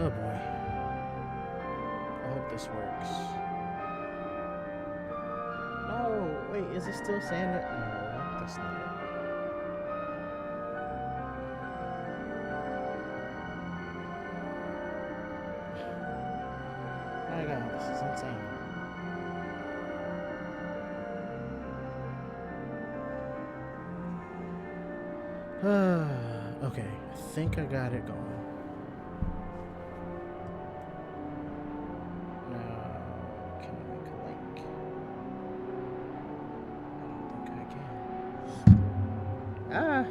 Oh boy. I hope this works. No, wait, is it still saying it? No, that's not it. Oh my god, this is insane. Okay, I think I got it going. Now, can I make a link? I don't think I can. Ah!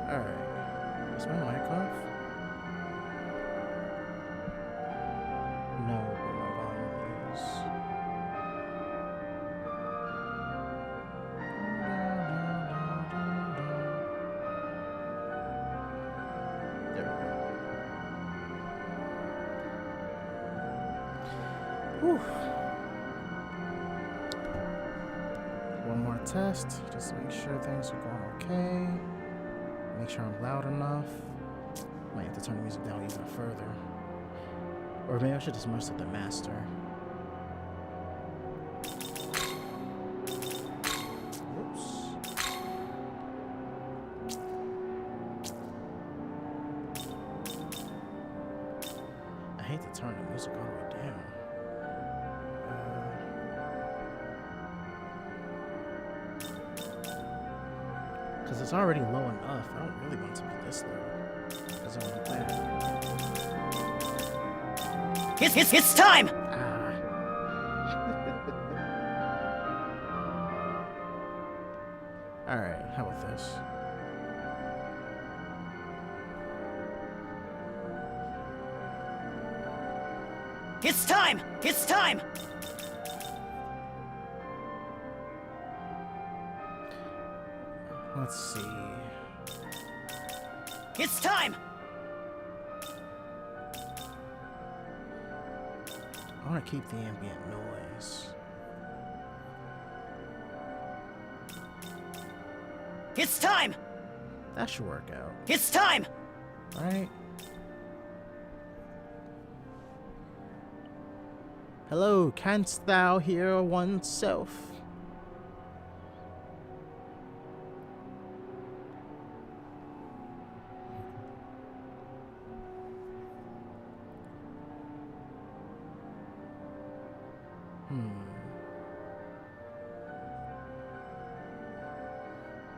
Alright. Is my mic off? No, but my volume is. There we go. Whew. One more test, just to make sure things are going okay. Make sure I'm loud enough. Might have to turn the music down even further. Or maybe I should just mess with the master. Oops. I hate to turn the music all the way down. Because it's already low enough. I don't really want it to be this low. Because I want to play it. It's time! Ah. Alright, how about this? It's time! It's time! Let's see. It's time! I want to keep the ambient noise. It's time! That should work out. It's time! Right? Hello, canst thou hear oneself?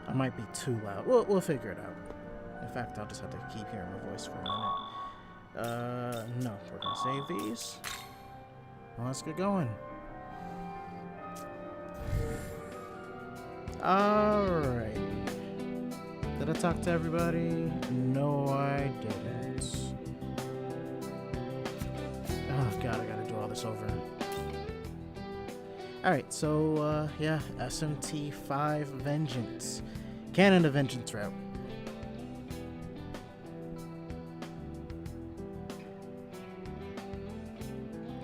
I might be too loud. We'll figure it out. In fact, I'll just have to keep hearing my voice for a minute. No, we're gonna save these. Well, let's get going. Alright. Did I talk to everybody? No, I didn't. Oh god, I gotta do all this over. Alright, so, yeah, SMT5 Vengeance. Canon of Vengeance route.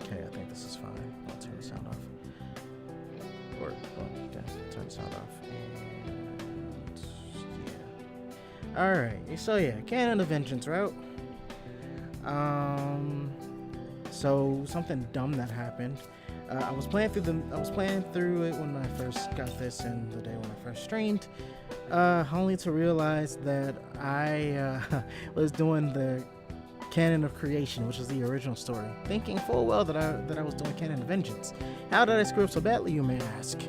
Okay, I think this is fine. I'll turn the sound off. Or, well, yeah, turn the sound off. And, yeah. Alright, so yeah, Canon of Vengeance route. So, something dumb that happened. I was playing through it when I first got this in the day when I first streamed, only to realize that I was doing the Canon of Creation, which is the original story, thinking full well that I was doing Canon of Vengeance. How did I screw up so badly, you may ask?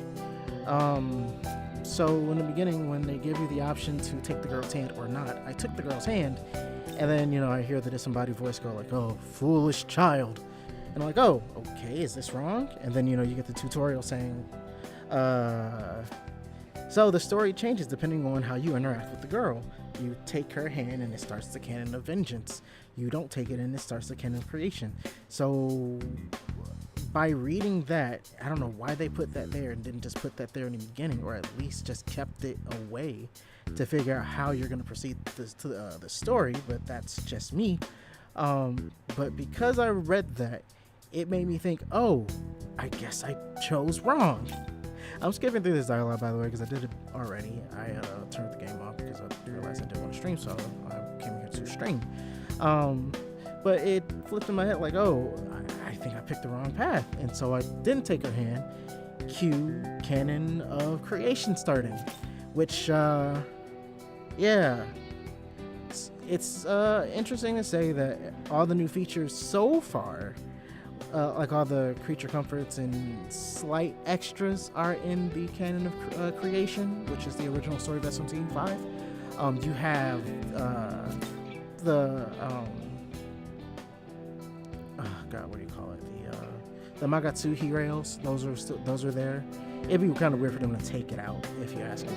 So in the beginning, when they give you the option to take the girl's hand or not, I took the girl's hand, and then I hear the disembodied voice go like, "Oh, foolish child." And I'm like, oh, okay, is this wrong? And then, you get the tutorial saying, So the story changes depending on how you interact with the girl. You take her hand and it starts the canon of vengeance. You don't take it and it starts the canon of creation. So by reading that, I don't know why they put that there and didn't just put that there in the beginning, or at least just kept it away to figure out how you're going to proceed to the story, but that's just me. But because I read that, it made me think, oh, I guess I chose wrong. I'm skipping through this dialogue, by the way, because I did it already. I turned the game off because I realized I didn't want to stream, so I came here to stream. But it flipped in my head like, oh, I think I picked the wrong path. And so I didn't take her hand. Cue canon of creation starting, which, yeah. It's interesting to say that all the new features so far, like all the creature comforts and slight extras, are in the canon of creation, which is the original story of SMT5. You have what do you call it? The Magatsuhi rails. Those are there. It'd be kind of weird for them to take it out, if you ask me.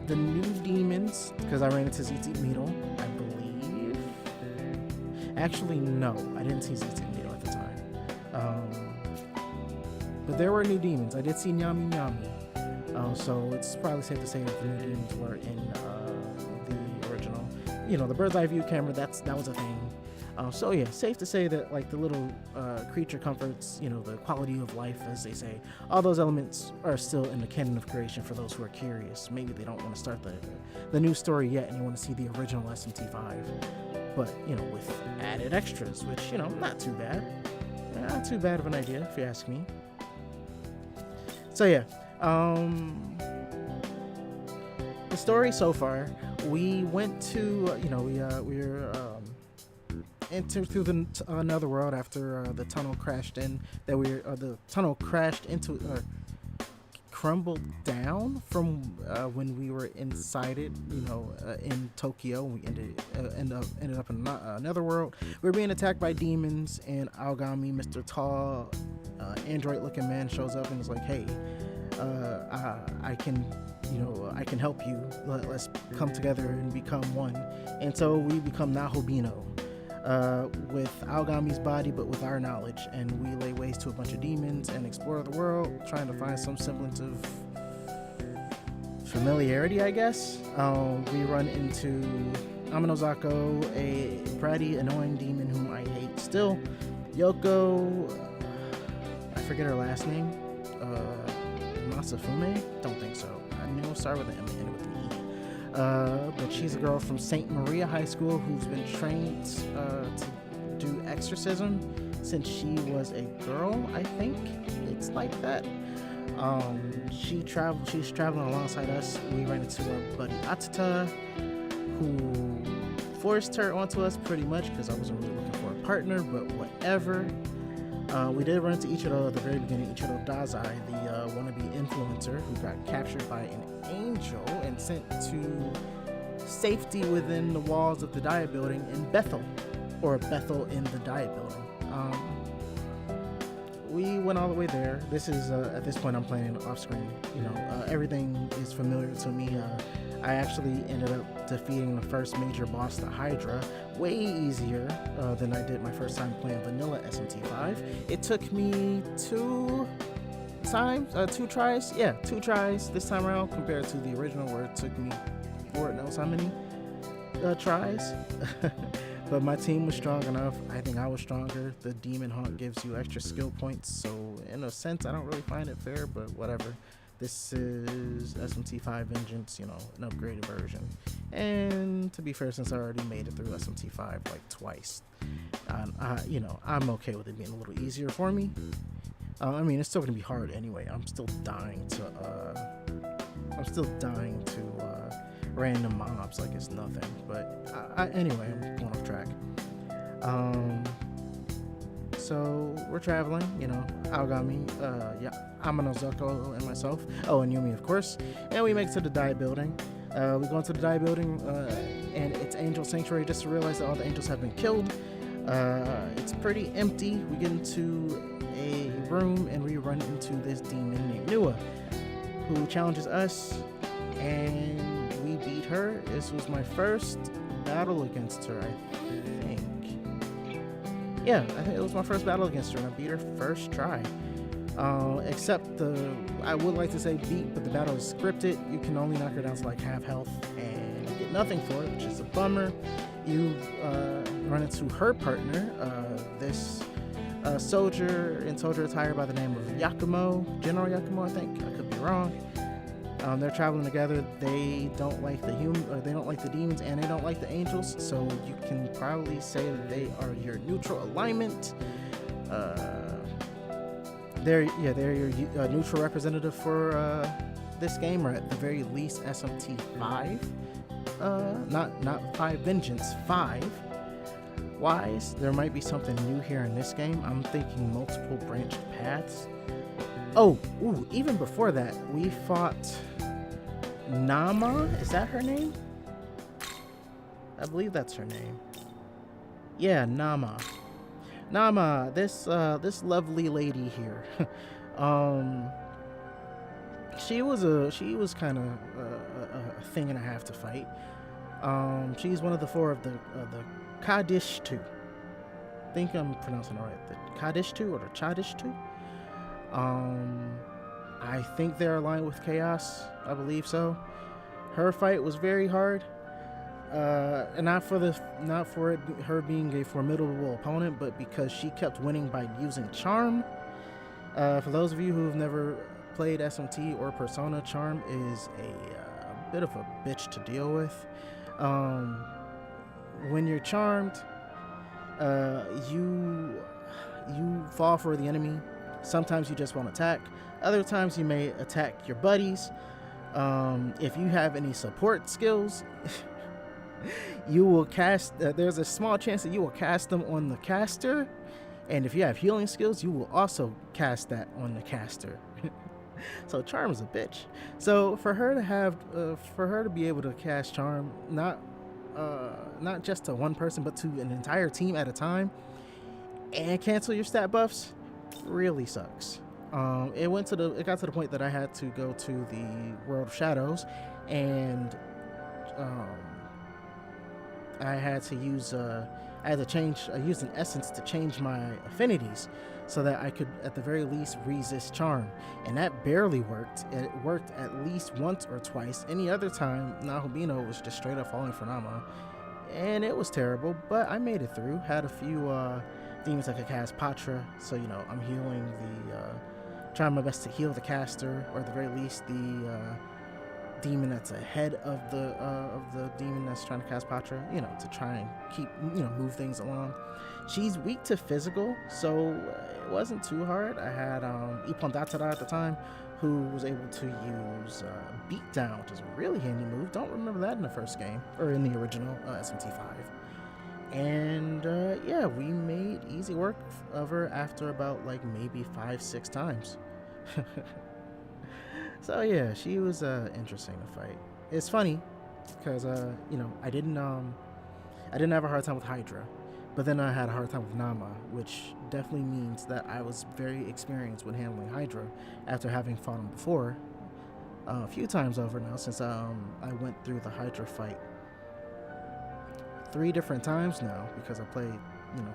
The new demons, because I ran into ZT Mito, I believe. Actually, no, I didn't see ZT Mito at the time. But there were new demons. I did see Nyami Nyami. So it's probably safe to say that the new demons were in the original. The bird's eye view camera, that was a thing. So yeah, safe to say that like the little creature comforts, the quality of life, as they say, all those elements are still in the canon of creation for those who are curious. Maybe they don't want to start the new story yet and you want to see the original SMT5, but with added extras, which not too bad. Not too bad of an idea if you ask me. So yeah, the story so far, we went to we were entered through the another world after the tunnel crashed in. The tunnel crashed into crumbled down from when we were inside it. In Tokyo, we ended up in another world. We were being attacked by demons, and Aogami, Mr. Tall, android-looking man, shows up and is like, "Hey, I can help you. Let's come together and become one." And so we become Nahobino. With Aogami's body, but with our knowledge, and we lay waste to a bunch of demons and explore the world, trying to find some semblance of familiarity, I guess. We run into Amanozako, a bratty, annoying demon whom I hate still. Yoko, I forget her last name. Masafume? Don't think so. I knew it started with an M and ended with an E. But she's a girl from St. Maria High School who's been trained to do exorcism since she was a girl, I think. It's like that. She's traveling alongside us. We ran into our buddy Atsuta, who forced her onto us pretty much because I wasn't really looking for a partner, but whatever. We did run into Ichiro at the very beginning, Ichiro Dazai, the wannabe influencer who got captured by an angel and sent to safety within the walls of the Dia building in Bethel, or Bethel in the Dia building. We went all the way there. This is, at this point I'm playing off screen. Everything is familiar to me. I actually ended up defeating the first major boss, the Hydra, way easier than I did my first time playing vanilla SMT5. It took me two tries. Yeah, 2 tries this time around compared to the original where it took me Lord knows how many tries. But my team was strong enough. I think I was stronger. The Demon Haunt gives you extra skill points, so in a sense I don't really find it fair, but whatever. This is SMT5 Vengeance, an upgraded version. And to be fair, since I already made it through SMT5 like twice, I'm okay with it being a little easier for me. It's still gonna be hard anyway. I'm still dying to random mobs like it's nothing. But anyway, I'm going off track. So we're traveling, Aogami, Amanozako and myself. Oh, and Yumi, of course. And we make it to the Dia building. We go into the Dia building, and it's Angel Sanctuary, just to realize that all the angels have been killed. It's pretty empty. We get into a room and we run into this demon named Nua, who challenges us, and we beat her. This was my first battle against her, I think. Yeah, I think it was my first battle against her, and I beat her first try. Except I would like to say beat, but the battle is scripted. You can only knock her down to like half health, and you get nothing for it, which is a bummer. You run into her partner, this soldier in soldier attire by the name of Yakumo, General Yakumo, I think. I could be wrong. They're traveling together. They don't like the they don't like the demons, and they don't like the angels. So you can probably say that they are your neutral alignment. They're your neutral representative for this game, or at the very least SMT 5. Not 5 Vengeance, 5. Wise, there might be something new here in this game. I'm thinking multiple branched paths. Even before that, we fought Nama. Is that her name? I believe that's her name. Yeah, Nama. Nama, this lovely lady here. She was kind of a thing and a half to fight. She's one of the 4 of the Kadishtu. I think I'm pronouncing it right. The Kadishtu or the Chadishtu. I think they're aligned with Chaos. I believe so. Her fight was very hard. And not for her being a formidable opponent, but because she kept winning by using Charm. For those of you who have never played SMT or Persona, Charm is a bit of a bitch to deal with. When you're charmed, you fall for the enemy. Sometimes you just won't attack. Other times you may attack your buddies. If you have any support skills, you will cast. There's a small chance that you will cast them on the caster, and if you have healing skills, you will also cast that on the caster. So Charm is a bitch. So for her to be able to cast Charm, not just to one person, but to an entire team at a time, and cancel your stat buffs, really sucks. It got to the point that I had to go to the World of Shadows, and I used an essence to change my affinities so that I could at the very least resist Charm, and that barely worked. It worked at least once or twice. Any other time, Nahobino was just straight up falling for Nama, and it was terrible, but I made it through. Had a few demons I could cast Patra, so I'm healing trying my best to heal the caster, or at the very least the demon that's ahead of the demon that's trying to cast Patra, to try and keep, move things along. She's weak to physical, so it wasn't too hard. I had Ippon Datara at the time, who was able to use Beatdown, which is a really handy move. Don't remember that in the first game, or in the original SMT5. And we made easy work of her after about maybe 5-6 times. So yeah, she was interesting to fight. It's funny because I didn't have a hard time with Hydra, but then I had a hard time with Nama, which definitely means that I was very experienced when handling Hydra after having fought him before a few times over now, since I went through the Hydra fight 3 different times now, because I played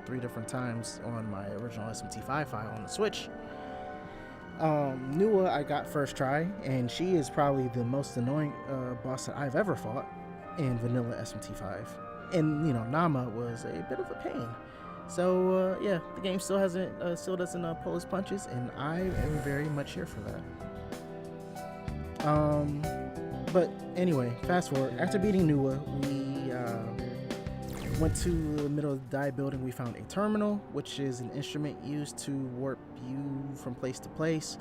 3 different times on my original SMT5 file on the Switch. Nua I got first try, and she is probably the most annoying boss that I've ever fought in vanilla SMT5. And Nama was a bit of a pain. So the game still doesn't pull its punches, and I am very much here for that. But anyway, fast forward. After beating Nua, we went to the middle of the Dai building. We found a terminal, which is an instrument used to warp you from place to place.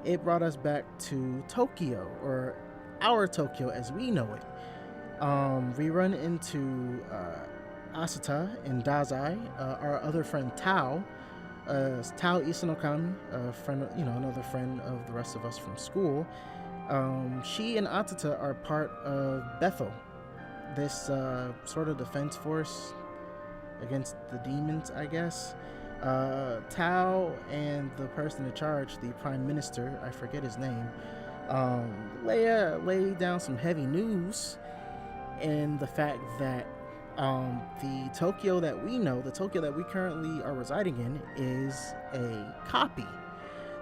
It brought us back to Tokyo, or our Tokyo as we know it. We run into Asata and Dazai, our other friend Tao, Tao Isanokami, another friend of the rest of us from school. She and Atata are part of Bethel, this sort of defense force against the demons, I guess. Tao and the person in charge, the prime minister, I forget his name, lay down some heavy news in the fact that the Tokyo that we know, the Tokyo that we currently are residing in, is a copy.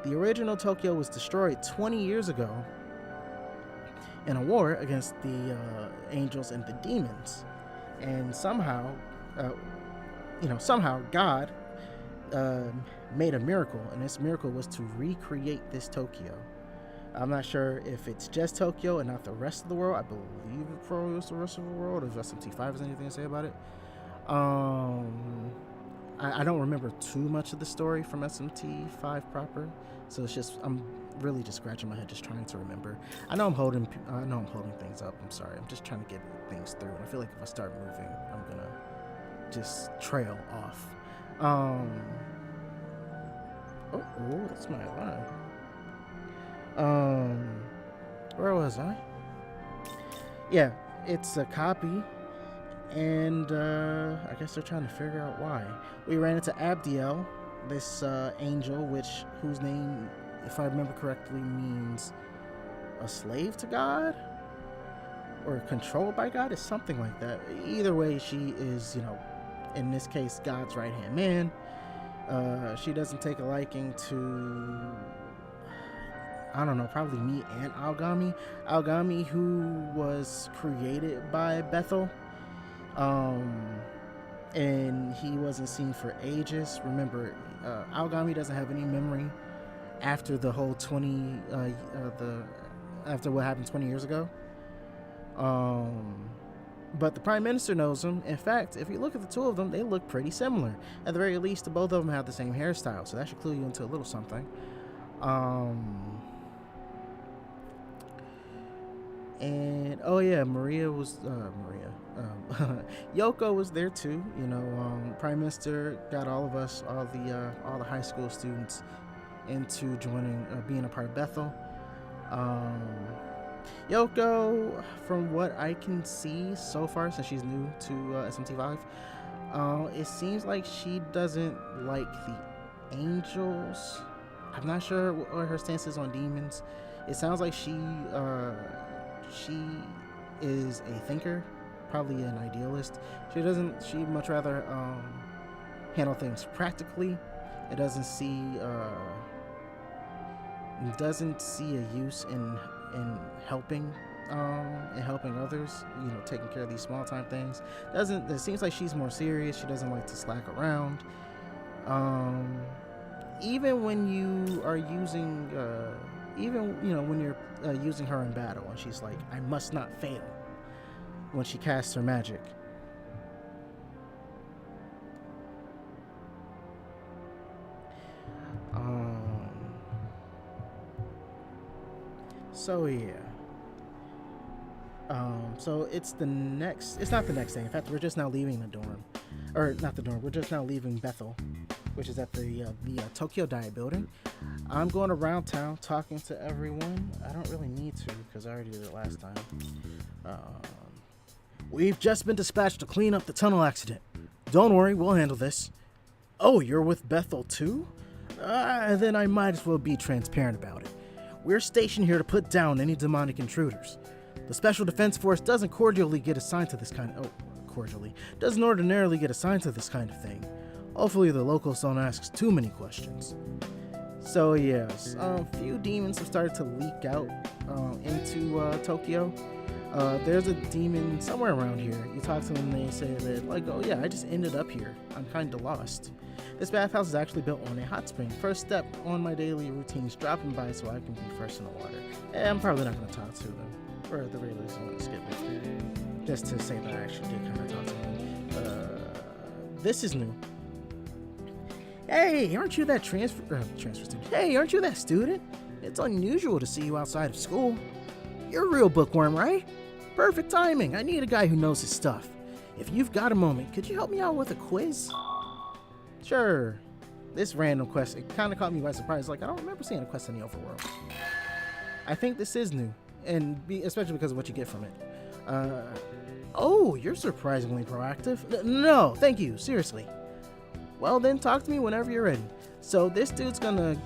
The original Tokyo was destroyed 20 years ago in a war against the angels and the demons, and somehow God made a miracle, and this miracle was to recreate this Tokyo. I'm not sure if it's just Tokyo and not the rest of the world. I believe it probably was the rest of the world. If SMT5 has anything to say about it. I don't remember too much of the story from SMT5 proper, so I'm really just scratching my head, just trying to remember. I know I'm holding things up. I'm sorry. I'm just trying to get things through, and I feel like if I start moving, I'm gonna just trail off. Oh, that's my alarm. Where was I? Yeah, it's a copy, and I guess they're trying to figure out why. We ran into Abdiel, this angel, whose name, if I remember correctly, means a slave to God or controlled by God. It's something like that. Either way, she is, in this case, God's right-hand man. She doesn't take a liking to, I don't know, probably me and Aogami. Aogami, who was created by Bethel. And he wasn't seen for ages. Remember, Aogami doesn't have any memory after the whole after what happened 20 years ago. But the Prime Minister knows him. In fact, if you look at the two of them, they look pretty similar. At the very least, both of them have the same hairstyle, so that should clue you into a little something. And oh yeah, Yoko was there too. Prime Minister got all of us, all the high school students, into joining, being a part of Bethel. Yoko, from what I can see so far, since she's new to SMT5, it seems like she doesn't like the angels. I'm not sure what her stance is on demons. It sounds like she is a thinker, probably an idealist. She much rather handle things practically. It doesn't see a use in helping others, taking care of these small time things. It seems like she's more serious. She doesn't like to slack around. Even when you are using when you're using her in battle, and she's like, I must not fail when she casts her magic. So yeah. So it's not the next day. In fact, we're just now leaving the dorm. Or not the dorm, we're just now leaving Bethel, which is at the Tokyo Diet building. I'm going around town talking to everyone. I don't really need to because I already did it last time. We've just been dispatched to clean up the tunnel accident. Don't worry, we'll handle this. Oh, you're with Bethel too? Then I might as well be transparent about it. We're stationed here to put down any demonic intruders. The Special Defense Force doesn't ordinarily get assigned to this kind of thing. Hopefully the locals don't ask too many questions. So yes, a few demons have started to leak out into Tokyo. There's a demon somewhere around here. You talk to them and they say that, like, oh yeah, I just ended up here. I'm kind of lost. This bathhouse is actually built on a hot spring. First step on my daily routine is dropping by so I can be first in the water. I'm probably not going to talk to them. Or at the very least, I'm going to skip it. Just to say that I actually did kind of talk to them. This is new. Hey, aren't you that transfer student? Hey, aren't you that student? It's unusual to see you outside of school. You're a real bookworm, right? Perfect timing. I need a guy who knows his stuff. If you've got a moment, could you help me out with a quiz? Sure. This random quest, it kind of caught me by surprise. Like, I don't remember seeing a quest in the overworld. I think this is new, and especially because of what you get from it. Oh, you're surprisingly proactive. No, thank you. Seriously. Well, then talk to me whenever you're ready. So this dude's gonna,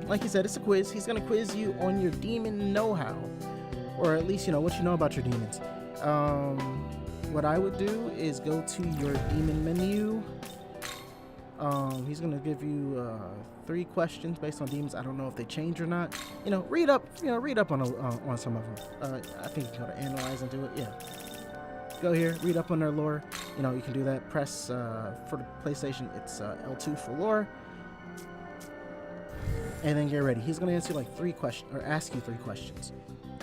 like he said, it's a quiz. He's gonna quiz you on your demon know-how, or at least what you know about your demons. What I would do is go to your demon menu. He's gonna give you 3 questions based on demons. I don't know if they change or not. Read up on some of them. I think you can go to analyze and do it. Yeah. Go here, read up on their lore. You can do that. Press for the PlayStation, it's L2 for lore, and then get ready. He's gonna answer like 3 questions, or ask you 3 questions.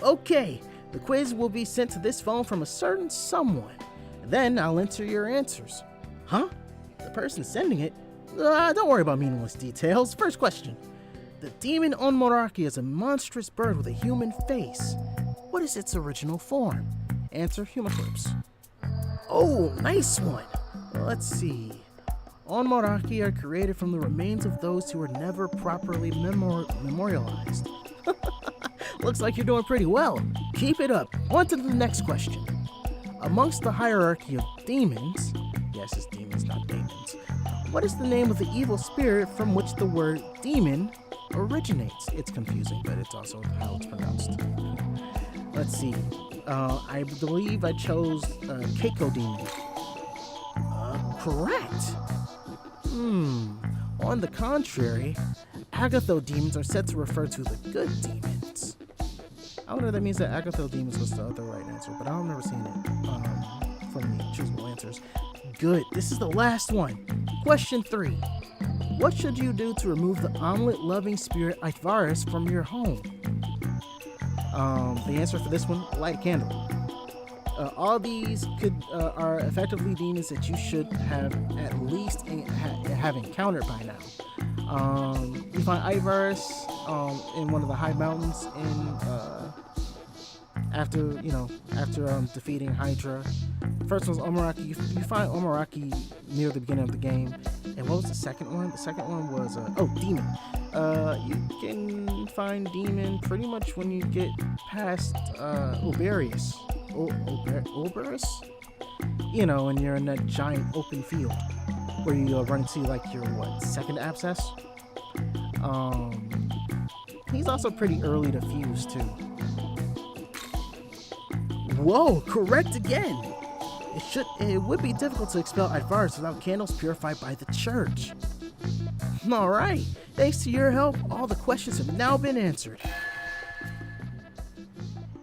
Okay, the quiz will be sent to this phone from a certain someone. Then I'll enter your answers. Huh? The person sending it? Don't worry about meaningless details. First question. The demon Onmoraki is a monstrous bird with a human face. What is its original form? Answer: human corpse. Oh, nice one. Let's see. Onmoraki are created from the remains of those who were never properly memorialized. Looks like you're doing pretty well. Keep it up. On to the next question. Amongst the hierarchy of demons, yes, it's demons, not demons, what is the name of the evil spirit from which the word demon originates? It's confusing, but it's also how it's pronounced. Let's see. I believe I chose Keiko demon. Correct. On the contrary, Agatho demons are said to refer to the good demons. I wonder if that means that Agatho demons was the other right answer, but I don't remember seeing it from the choosable answers. Good. This is the last one. Question 3. What should you do to remove the omelet-loving spirit Ivarus from your home? The answer for this one: light a candle. All these are effectively demons that you should have at least have encountered by now. You find Ivarus in one of the high mountains after defeating Hydra. First one's Omoraki. You find Omoraki near the beginning of the game. And what was the second one? The second one was Demon. You can find Demon pretty much when you get past Oberius. Oberus? And you're in that giant open field where you run into your second abscess. He's also pretty early to fuse too. Whoa, correct again. It would be difficult to expel Ivarus without candles purified by the church. Alright, thanks to your help, all the questions have now been answered.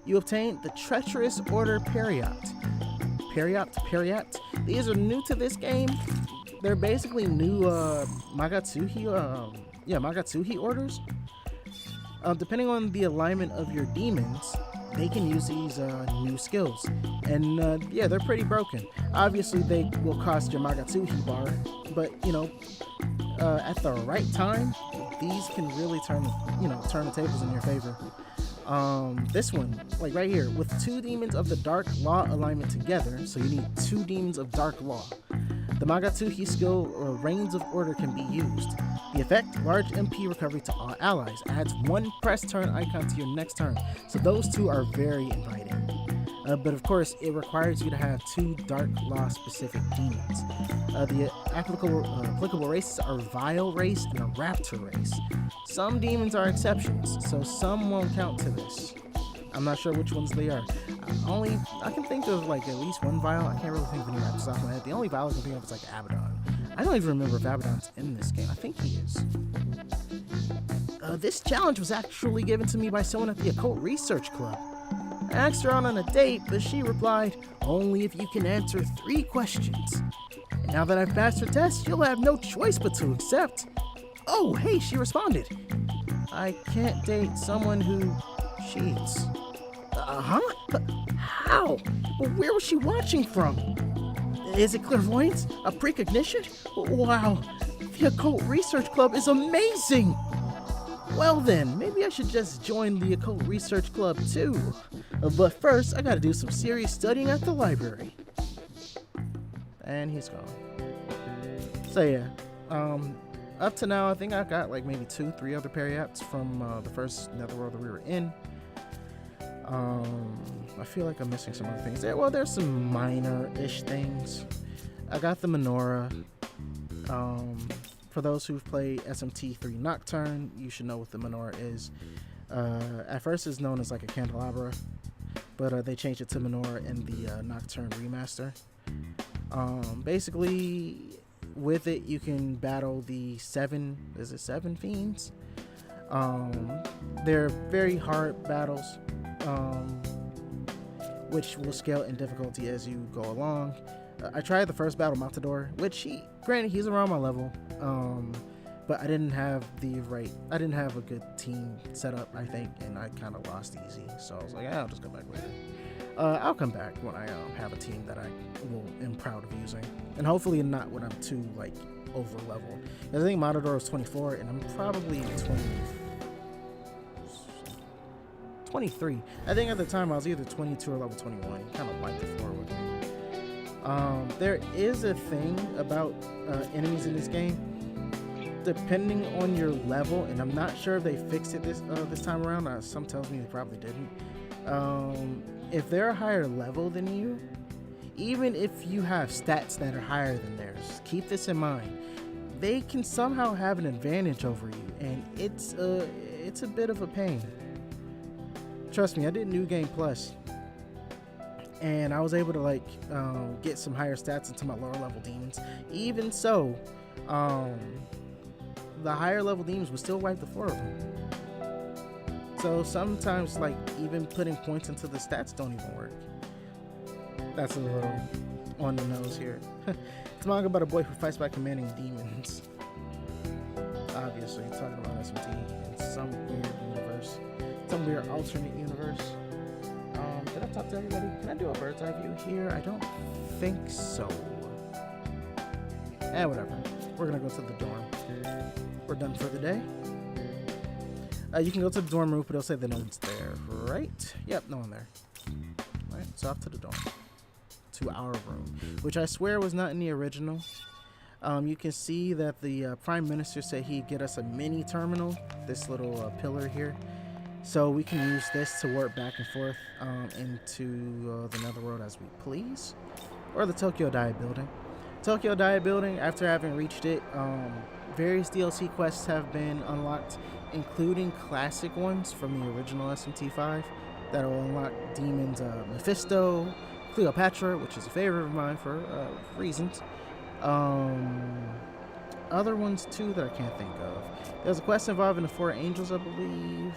You obtained the Treacherous Order Periapt. Periapt? These are new to this game. They're basically new Magatsuhi orders. Depending on the alignment of your demons, they can use these new skills. And they're pretty broken. Obviously, they will cost your Magatsuhi bar, but at the right time, these can really turn the tables in your favor. This one, like right here, with 2 demons of the Dark Law alignment together, so you need 2 demons of Dark Law. The Magatsuhi skill or Reigns of Order can be used. The effect, large MP recovery to all allies, adds 1 press turn icon to your next turn. So those 2 are very inviting. But of course, it requires you to have 2 Dark Law specific demons. The applicable races are Vile race and a Raptor race. Some demons are exceptions, so some won't count to this. I'm not sure which ones they are. I can think of at least 1 Vile. I can't really think of any off the top of my head. The only Vile I can think of is Abaddon. I don't even remember if Abaddon's in this game. I think he is. This challenge was actually given to me by someone at the Occult Research Club. I asked her out on a date, but she replied, only if you can answer 3 questions. And now that I've passed her test, you'll have no choice but to accept. Oh, hey, she responded. I can't date someone who cheats. Huh? How? Where was she watching from? Is it clairvoyance? A precognition? Wow, the Occult Research Club is amazing! Well then, maybe I should just join the Occult Research Club too. But first, I gotta do some serious studying at the library. And he's gone. So yeah, up to now, I think I got maybe 2-3 other Periapts from the first Netherworld that we were in. I feel like I'm missing some other things. There's some minor-ish things. I got the menorah. For those who've played SMT3 Nocturne, you should know what the menorah is. At first it's known as like a candelabra, but they changed it to menorah in the Nocturne remaster. Basically, with it you can battle the seven fiends. They're very hard battles, which will scale in difficulty as you go along. I tried the first battle, Matador, which granted he's around my level, but I didn't have a good team set up, I think, and I kind of lost easy. So I was like, I'll just go back later. I'll come back when I have a team that I am proud of using, and hopefully not when I'm too like over leveled. I think Matador was 24, and I'm probably 23. I think at the time I was either 22 or level 21. He kind of wiped the floor with me. There is a thing about enemies in this game. Depending on your level, and I'm not sure if they fixed it this time around. Some tells me they probably didn't. If they're a higher level than you, even if you have stats that are higher than theirs, keep this in mind. They can somehow have an advantage over you, and it's a bit of a pain. Trust me, I did New Game Plus, and I was able to like get some higher stats into my lower level demons. Even so, the higher level demons would still wipe the floor with them. So sometimes like even putting points into the stats don't even work. That's a little on the nose here. It's a manga about a boy who fights by commanding demons. Obviously, talking about SMT in some weird universe, some weird alternate universe. Did I talk to everybody? Can I do a bird's eye view here? I don't think so. Whatever. We're gonna go to the dorm. We're done for the day. You can go to the dorm room, but it'll say that no one's there, right? Yep, no one there. All right, so off to the dorm. To our room, which I swear was not in the original. You can see that the Prime Minister said he'd get us a mini terminal, this little pillar here. So we can use this to warp back and forth into the Netherworld as we please. Or the Tokyo Diet Building. Tokyo Diet Building, after having reached it, various DLC quests have been unlocked, including classic ones from the original SMT5 that will unlock demons Mephisto, Cleopatra, which is a favorite of mine for reasons. Other ones too that I can't think of. There's a quest involving the 4 angels, I believe.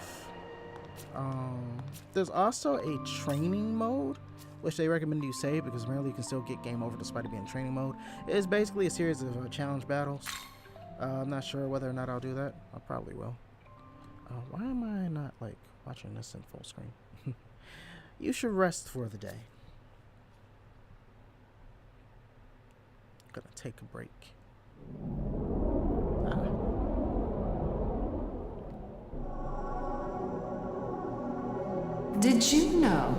There's also a training mode, which they recommend you save because apparently you can still get game over despite it being training mode. It is basically a series of challenge battles. I'm not sure whether or not I'll do that. I probably will. Why am I not like watching this in full screen? You should rest for the day. Gonna take a break. Did you know?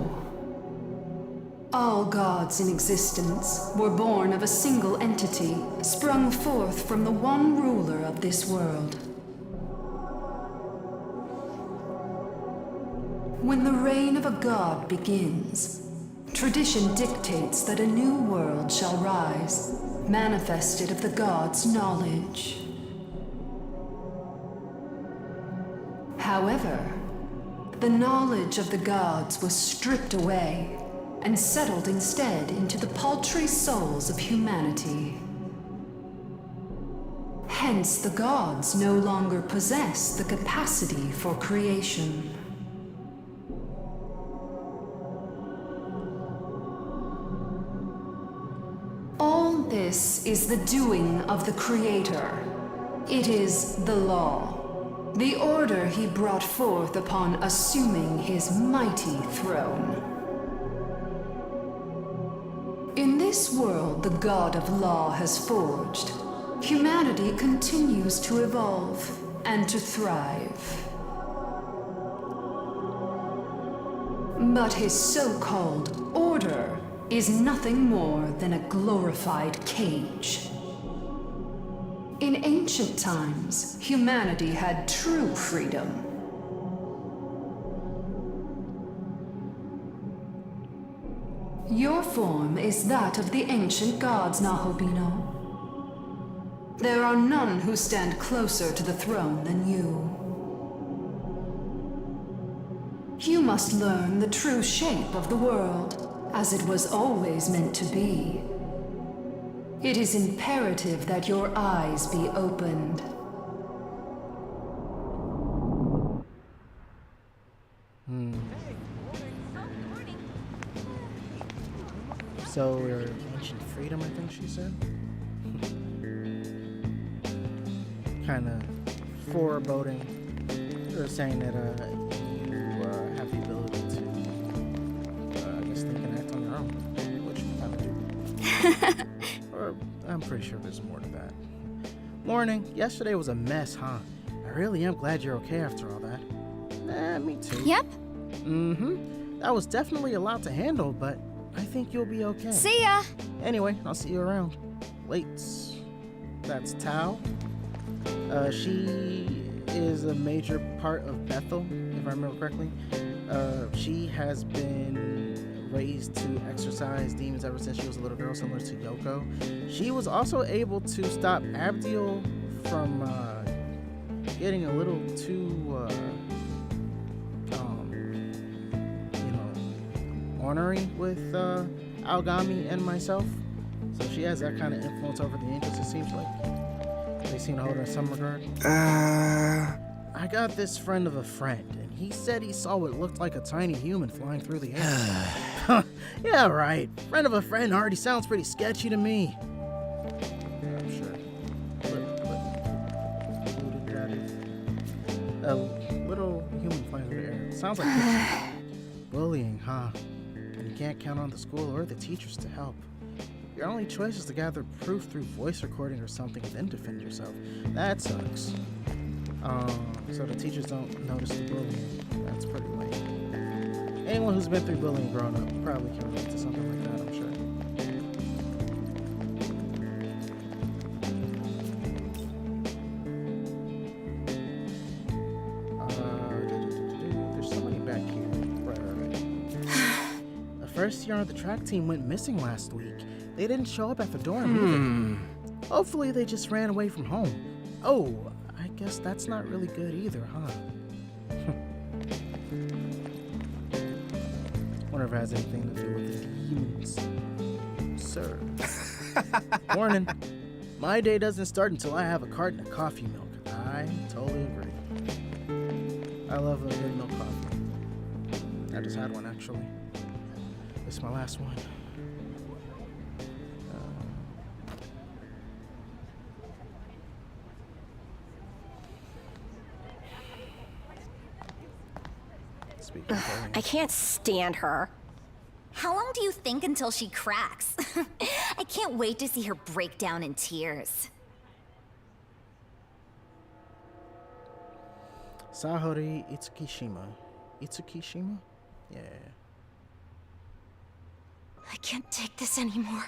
All gods in existence were born of a single entity, sprung forth from the one ruler of this world. When the reign of a god begins, tradition dictates that a new world shall rise, manifested of the god's knowledge. However, the knowledge of the gods was stripped away and settled instead into the paltry souls of humanity. Hence, the gods no longer possess the capacity for creation. All this is the doing of the Creator. It is the law. The order he brought forth upon assuming his mighty throne. In this world the God of Law has forged, humanity continues to evolve and to thrive. But his so-called order is nothing more than a glorified cage. In ancient times, humanity had true freedom. Your form is that of the ancient gods, Nahobino. There are none who stand closer to the throne than you. You must learn the true shape of the world, as it was always meant to be. It is imperative that your eyes be opened. So we're ancient freedom, I think she said. Kind of foreboding, or saying that you have the ability to, I guess, think and act on your own, which you kind of do. Or I'm pretty sure there's more to that. Morning. Yesterday was a mess, huh? I really am glad you're okay after all that. Me too. Yep. Mm-hmm. That was definitely a lot to handle, but I think you'll be okay. See ya. Anyway, I'll see you around. Wait, that's Tao? She is a major part of Bethel, if I remember correctly. She has been raised to exorcise demons ever since she was a little girl, similar to Yoko. She was also able to stop Abdiel from getting a little too, ornery with Algami and myself. So she has that kind of influence over the angels, it seems like. They seem to hold her in some regard. I got this friend of a friend, and he said he saw what looked like a tiny human flying through the air. Yeah, right. Friend of a friend already sounds pretty sketchy to me. Yeah, I'm sure. A little human flying through the air. Sounds like bullying, huh? And you can't count on the school or the teachers to help. Your only choice is to gather proof through voice recording or something, then defend yourself. That sucks. So the teachers don't notice the bullying. That's pretty lame. Anyone who's been through bullying growing up probably can relate to something like that, I'm sure. There's somebody back here. Right. The first year on the track team went missing last week. They didn't show up at the dorm either. Hopefully they just ran away from home. Oh, I guess that's not really good either, huh? Wonder if it has anything to do with the demons. Sir. Warning. My day doesn't start until I have a carton of coffee milk. I totally agree. I love a good milk coffee. I just had one, actually. This is my last one. I can't stand her. How long do you think until she cracks? I can't wait to see her break down in tears. Sahori Itsukishima. Itsukishima? Yeah. I can't take this anymore.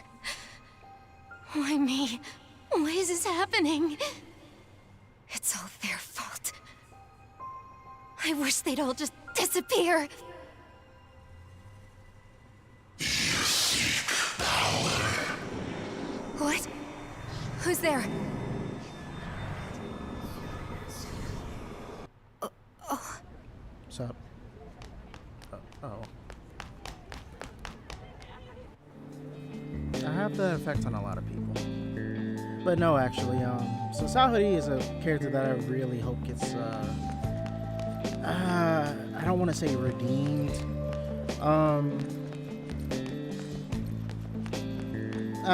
Why me? Why is this happening? It's all their fault. I wish they'd all just disappear. What? Who's there? What's up? Oh. I have that effect on a lot of people. But no, actually, so Sahori is a character that I really hope gets, I don't want to say redeemed. I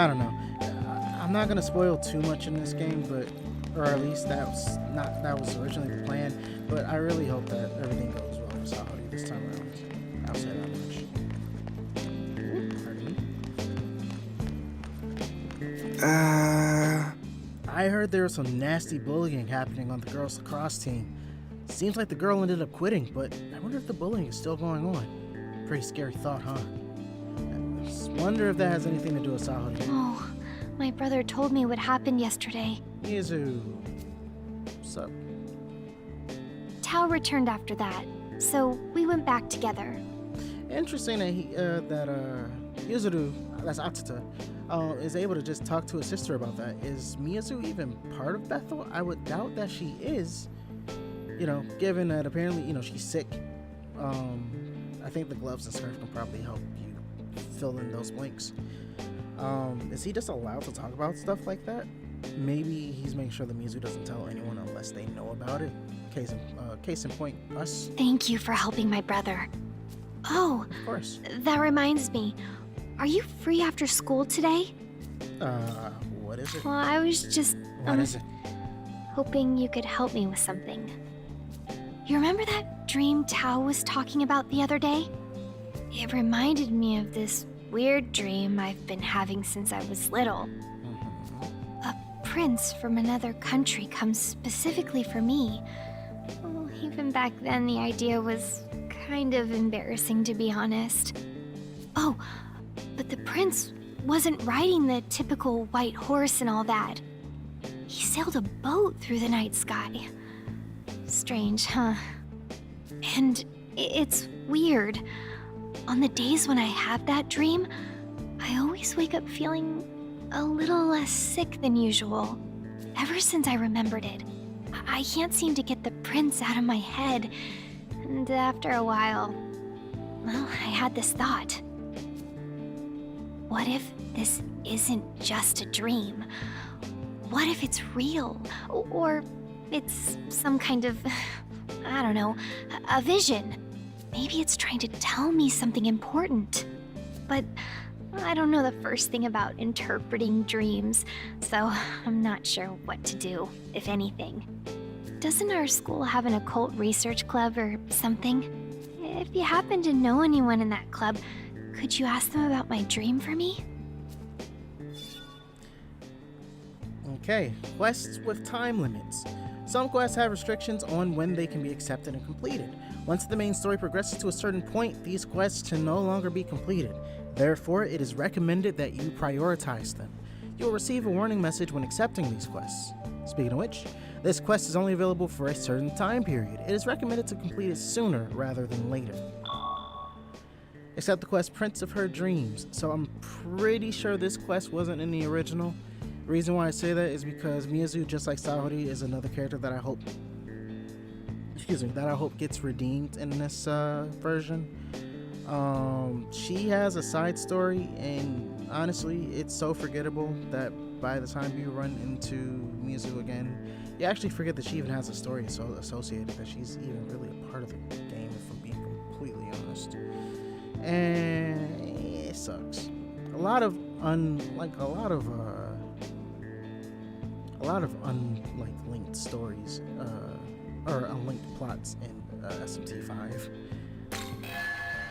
don't know. I'm not gonna spoil too much in this game, or at least that was originally the plan. But I really hope that everything goes well for Sahori this time around. I'll say that much. Pardon me. I heard there was some nasty bullying happening on the girls' lacrosse team. Seems like the girl ended up quitting, but I wonder if the bullying is still going on. Pretty scary thought, huh? I just wonder if that has anything to do with Sahori. Oh, my brother told me what happened yesterday. Mizu. What's up? Tao returned after that, so we went back together. Interesting that Yuzuru, that's Atsuta, is able to just talk to his sister about that. Is Miyazu even part of Bethel? I would doubt that she is. You know, given that apparently, you know, she's sick. I think the gloves and scarf can probably help you fill in those blanks. Is he just allowed to talk about stuff like that? Maybe he's making sure that Miyazu doesn't tell anyone unless they know about it. Case in point, us. Thank you for helping my brother. Oh, Of course. that reminds me. Are you free after school today? What is it? Well, I was just What is it? hoping you could help me with something. You remember that dream Tao was talking about the other day? It reminded me of this weird dream I've been having since I was little. A prince from another country comes specifically for me. Well, even back then, the idea was kind of embarrassing, to be honest. Oh, but the prince wasn't riding the typical white horse and all that. He sailed a boat through the night sky. Strange, huh? And it's weird. On the days when I have that dream, I always wake up feeling a little less sick than usual. Ever since I remembered it, I can't seem to get the prince out of my head. And after a while, well, I had this thought. What if this isn't just a dream? What if it's real? Or it's some kind of, I don't know, a vision? Maybe it's trying to tell me something important. But I don't know the first thing about interpreting dreams, so I'm not sure what to do, if anything. Doesn't our school have an occult research club or something? If you happen to know anyone in that club, could you ask them about my dream for me? Okay, quests with time limits. Some quests have restrictions on when they can be accepted and completed. Once the main story progresses to a certain point, these quests can no longer be completed. Therefore, it is recommended that you prioritize them. You will receive a warning message when accepting these quests. Speaking of which, this quest is only available for a certain time period. It is recommended to complete it sooner rather than later. Accept the quest Prince of Her Dreams. So I'm pretty sure this quest wasn't in the original. The reason why I say that is because Miyazu, just like Saori, is another character that I hope gets redeemed in this version. She has a side story, and honestly, it's so forgettable that by the time you run into Miyazu again, you actually forget that she even has a story associated, that she's even really a part of the game, if I'm being completely honest. And it sucks. A lot of linked stories, or unlinked plots in SMT5.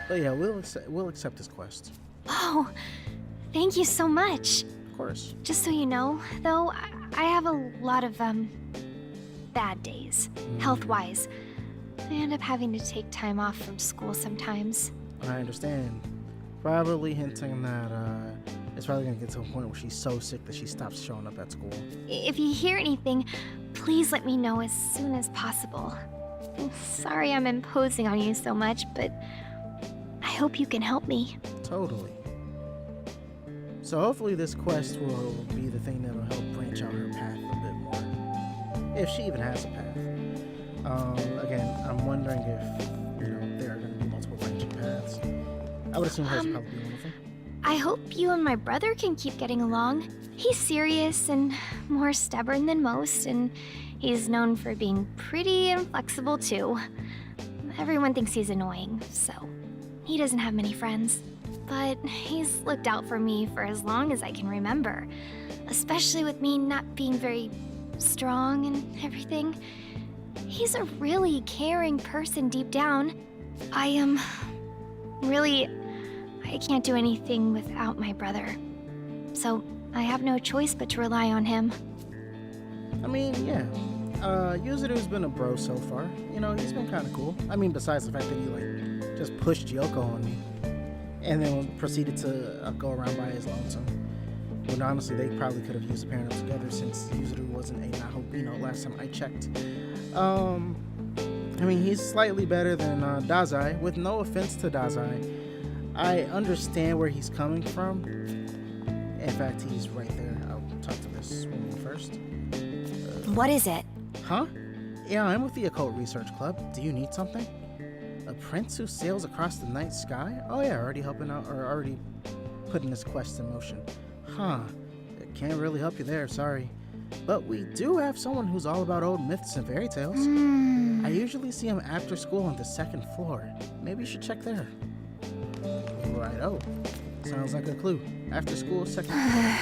But yeah, we'll accept this quest. Oh, thank you so much. Of course. Just so you know, though, I have a lot of, bad days, health-wise. I end up having to take time off from school sometimes. I understand. Probably hinting that it's probably gonna get to a point where she's so sick that she stops showing up at school. If you hear anything, please let me know as soon as possible. Sorry I'm imposing on you so much, but I hope you can help me. Totally. So hopefully this quest will be the thing that'll help branch out her path a bit more, if she even has a path. Again, I'm wondering if there are going to be multiple branching paths. I would assume hers would probably be one of them. I hope you and my brother can keep getting along. He's serious and more stubborn than most, and he's known for being pretty inflexible too. Everyone thinks he's annoying, so he doesn't have many friends. But he's looked out for me for as long as I can remember, especially with me not being very strong and everything. He's a really caring person deep down. I can't do anything without my brother. So I have no choice but to rely on him. I mean, yeah. Yuzuru's been a bro so far. He's been kind of cool. I mean, besides the fact that he, just pushed Yoko on me. And then proceeded to go around by his lonesome. When honestly, they probably could have used a pairing up together since Yuzuru wasn't a Nahobino last time I checked. I mean, he's slightly better than Dazai. With no offense to Dazai, I understand where he's coming from. In fact, he's right there. I'll talk to this woman first. What is it? Huh? Yeah, I'm with the Occult Research Club. Do you need something? A prince who sails across the night sky? Oh yeah, already helping out, or already putting this quest in motion. Huh. I can't really help you there, sorry. But we do have someone who's all about old myths and fairy tales. I usually see him after school on the 2nd floor. Maybe you should check there. Right, oh. Sounds like a clue. After school, 2nd floor.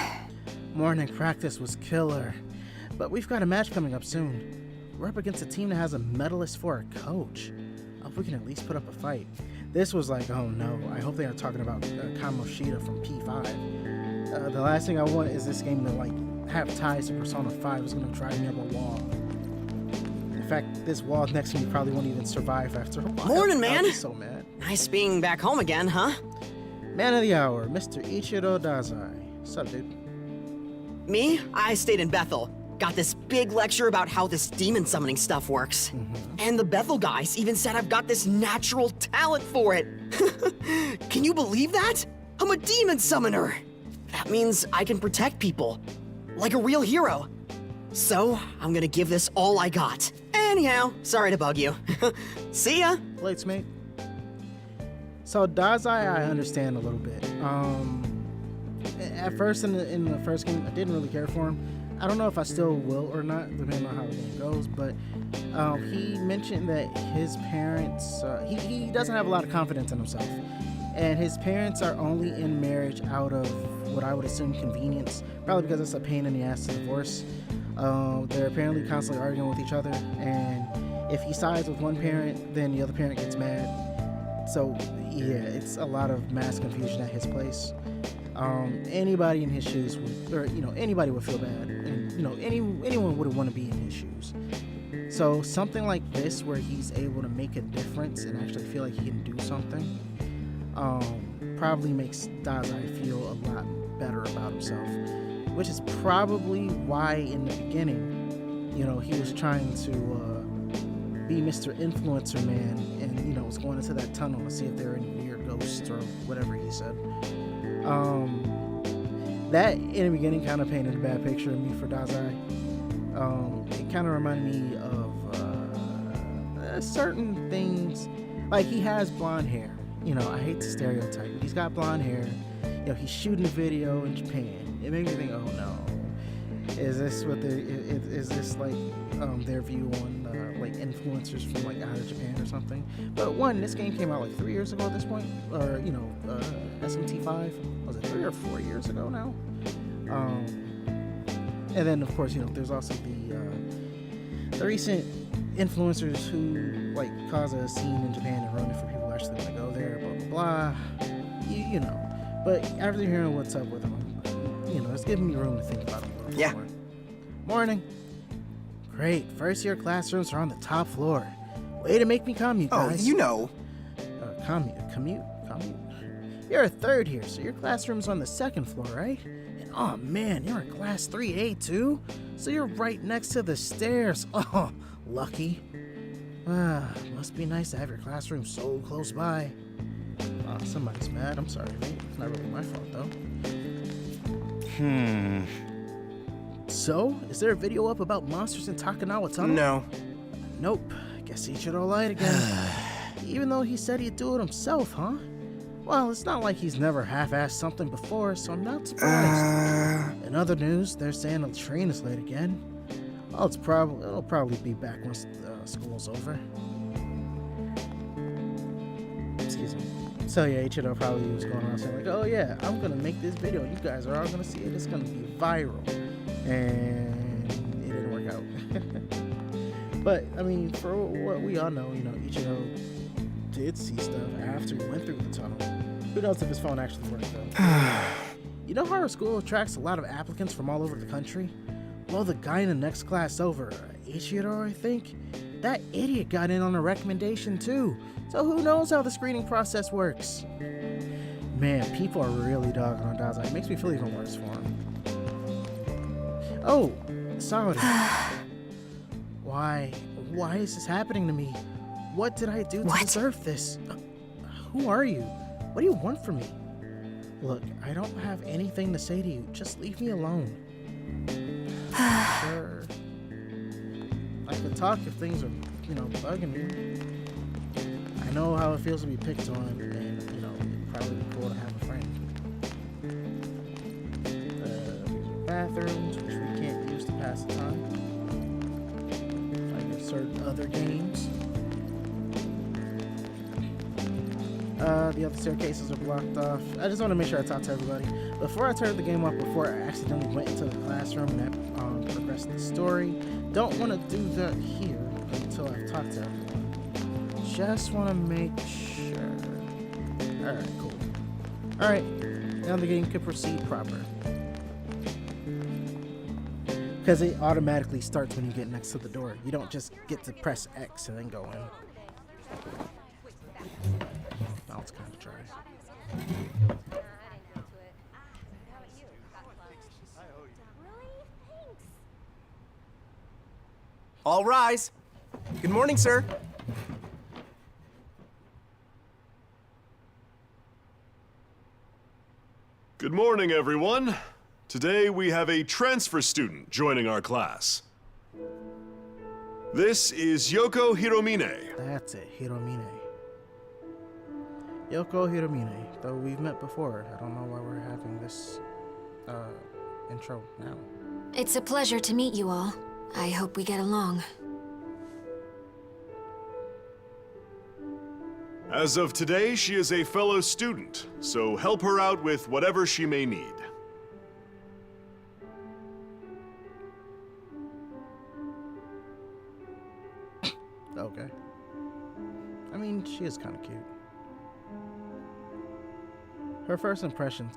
Morning practice was killer. But we've got a match coming up soon. We're up against a team that has a medalist for a coach. Hope we can at least put up a fight. This was like, oh no, I hope they are talking about Kamoshida from P5. The last thing I want is this game to like have ties to Persona 5. It's gonna drive me up a wall. In fact, this wall next to me probably won't even survive after a while. Morning, man. I'll be so mad. Nice being back home again, huh? Man of the hour, Mr. Ichiro Dazai. What's up, dude? Me? I stayed in Bethel. Got this big lecture about how this demon summoning stuff works. And the Bethel guys even said I've got this natural talent for it. Can you believe that? I'm a demon summoner. That means I can protect people. Like a real hero. So, I'm gonna give this all I got. Anyhow, sorry to bug you. See ya! Plates, mate. So Dazai, I understand a little bit. At first in the first game, I didn't really care for him. I don't know if I still will or not, depending on how the game goes. But he mentioned that his parents, he doesn't have a lot of confidence in himself, and his parents are only in marriage out of what I would assume convenience, probably because it's a pain in the ass to divorce. They're apparently constantly arguing with each other, and if he sides with one parent, then the other parent gets mad. So yeah, it's a lot of mass confusion at his place. Anybody in his shoes would, or anybody would feel bad, and anyone would want to be in his shoes. So something like this, where he's able to make a difference and actually feel like he can do something, probably makes Dazai feel a lot better about himself, which is probably why in the beginning, he was trying to be Mr. Influencer Man, and was going into that tunnel to see if there are any weird ghosts or whatever he said. That in the beginning kind of painted a bad picture of me for Dazai. It kind of reminded me of certain things, like he has blonde hair. I hate to stereotype, but he's got blonde hair. He's shooting a video in Japan. It makes me think, oh no, is this what is this like their view on like influencers from like out of Japan or something? But one, this game came out like 3 years ago at this point, or SMT5, was it 3 or 4 years ago now? And then of course there's also the recent influencers who like cause a scene in Japan and ruin it for people who actually want to go there, blah blah blah. But after hearing what's up with him, it's giving me room to think about him a little bit more. Morning. Great, first year classrooms are on the top floor. Way to make me commute, guys. Commute. You're a third here, so your classroom's on the 2nd floor, right? And oh man, you're in class 3A too? So you're right next to the stairs. Oh, lucky. Must be nice to have your classroom so close by. Oh, somebody's mad. I'm sorry, mate. It's not really my fault, though. So, is there a video up about monsters in Takanawa Tunnel? No. Nope. Guess Ichiro lied again. Even though he said he'd do it himself, huh? Well, it's not like he's never half-assed something before, so I'm not surprised. In other news, they're saying the train is late again. Well, it'll probably be back once school's over. Excuse me. So yeah, Ichiro probably was going around saying like, oh yeah, I'm gonna make this video. You guys are all gonna see it. It's gonna be viral. And it didn't work out. But I mean, for what we all know, Ichiro did see stuff after he went through the tunnel. Who knows if his phone actually worked though? How our school attracts a lot of applicants from all over the country? Well, the guy in the next class over, Ichiro, I think, that idiot got in on a recommendation too. So who knows how the screening process works? Man, people are really dogging on Dazai. It makes me feel even worse for him. Oh, sorry. Why is this happening to me? What did I do to deserve this? Who are you? What do you want from me? Look, I don't have anything to say to you. Just leave me alone. Sure. I could talk if things are, bugging you. I know how it feels to be picked on, and, it'd probably be cool to have a friend. Bathrooms, which we can't use to pass the time. Like certain other games. The other staircases are blocked off. I just want to make sure I talk to everybody. Before I turned the game off, before I accidentally went into the classroom and progressed the story, don't want to do that here until I've talked to everyone. Just want to make sure. Alright, cool. Alright, now the game can proceed proper. Because it automatically starts when you get next to the door. You don't just get to press X and then go in. Now it's kind of dry. All rise. Good morning, sir. Good morning, everyone. Today we have a transfer student joining our class. This is Yoko Hiromine. That's it, Hiromine. Yoko Hiromine. Though we've met before, I don't know why we're having this intro now. It's a pleasure to meet you all. I hope we get along. As of today, she is a fellow student, so help her out with whatever she may need. Okay. I mean, she is kind of cute. Her first impression's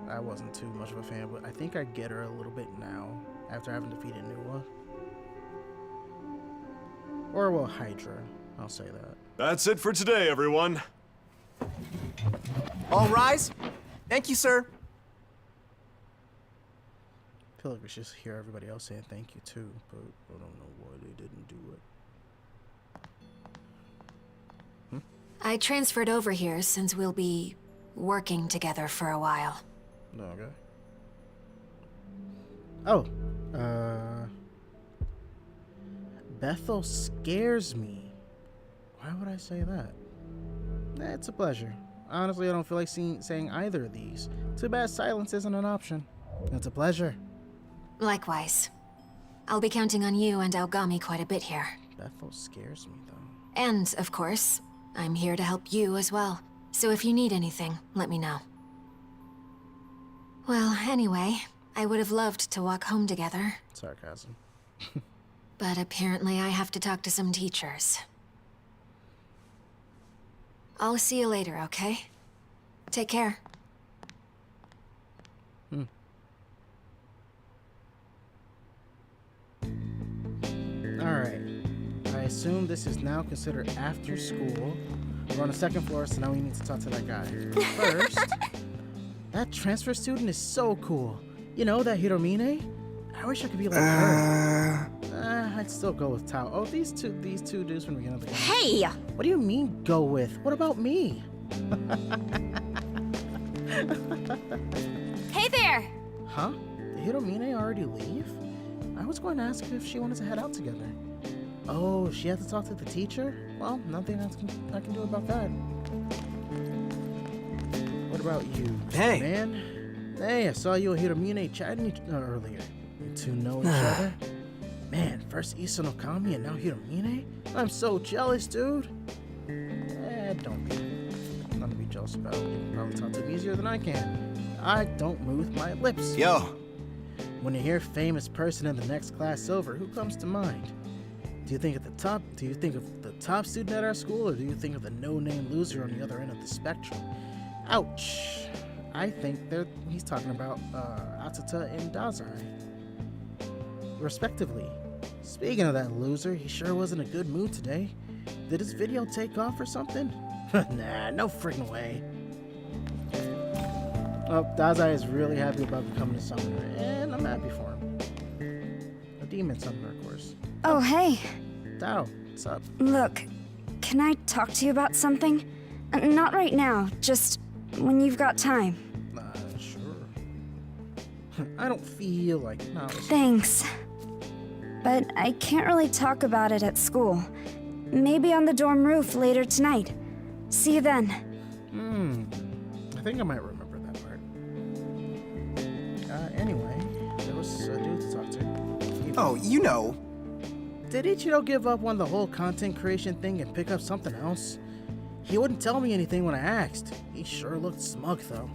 I wasn't too much of a fan, but I think I get her a little bit now, after having defeated Nuwa. Or, well, Hydra. I'll say that. That's it for today, everyone. All rise. Thank you, sir. I feel like we should hear everybody else saying thank you too, but I don't know why they didn't do it. I transferred over here since we'll be working together for a while. No, okay. Bethel scares me. Why would I say that? It's a pleasure. Honestly, I don't feel like saying either of these. Too bad silence isn't an option. It's a pleasure. Likewise. I'll be counting on you and Aogami quite a bit here. Bethel scares me, though. And, of course, I'm here to help you as well. So if you need anything, let me know. Well, anyway, I would have loved to walk home together. Sarcasm. But apparently I have to talk to some teachers. I'll see you later, okay? Take care. Alright. I assume this is now considered after school. We're on the second floor, so now we need to talk to that guy. First, that transfer student is so cool. You know, that Hiromine? I wish I could be like her. I'd still go with Tao. Oh, these two dudes from the beginning of the game. Hey! What do you mean, go with? What about me? Hey there! Huh? Did Hiromine already leave? I was going to ask if she wanted to head out together. Oh, she had to talk to the teacher? Well, nothing else I can do about that. What about you, Hey. man? Hey, I saw you and Hiromine chatting earlier. You two know each other? Man, first Issa no Kami and now Hiromine? I'm so jealous, dude. Don't be. Nothing to be jealous about. You can probably talk to me easier than I can. I don't move my lips. Yo. When you hear famous person in the next class over, who comes to mind? Do you think of the top student at our school, or do you think of the no-name loser on the other end of the spectrum? Ouch. I think he's talking about Atsuta and Dazai, respectively. Speaking of that loser, he sure was in a good mood today. Did his video take off or something? Nah, no freaking way. Well, Dazai is really happy about becoming a summoner, and I'm happy for him. A demon summoner, of course. Oh, hey. Tao, what's up? Look, can I talk to you about something? Not right now, just when you've got time. Sure. I don't feel like... No, listen. Thanks. But I can't really talk about it at school. Maybe on the dorm roof later tonight. See you then. I think I might remember that part. Anyway, there was a dude to talk to. Oh, you know. Did Ichiro give up on the whole content creation thing and pick up something else? He wouldn't tell me anything when I asked. He sure looked smug, though.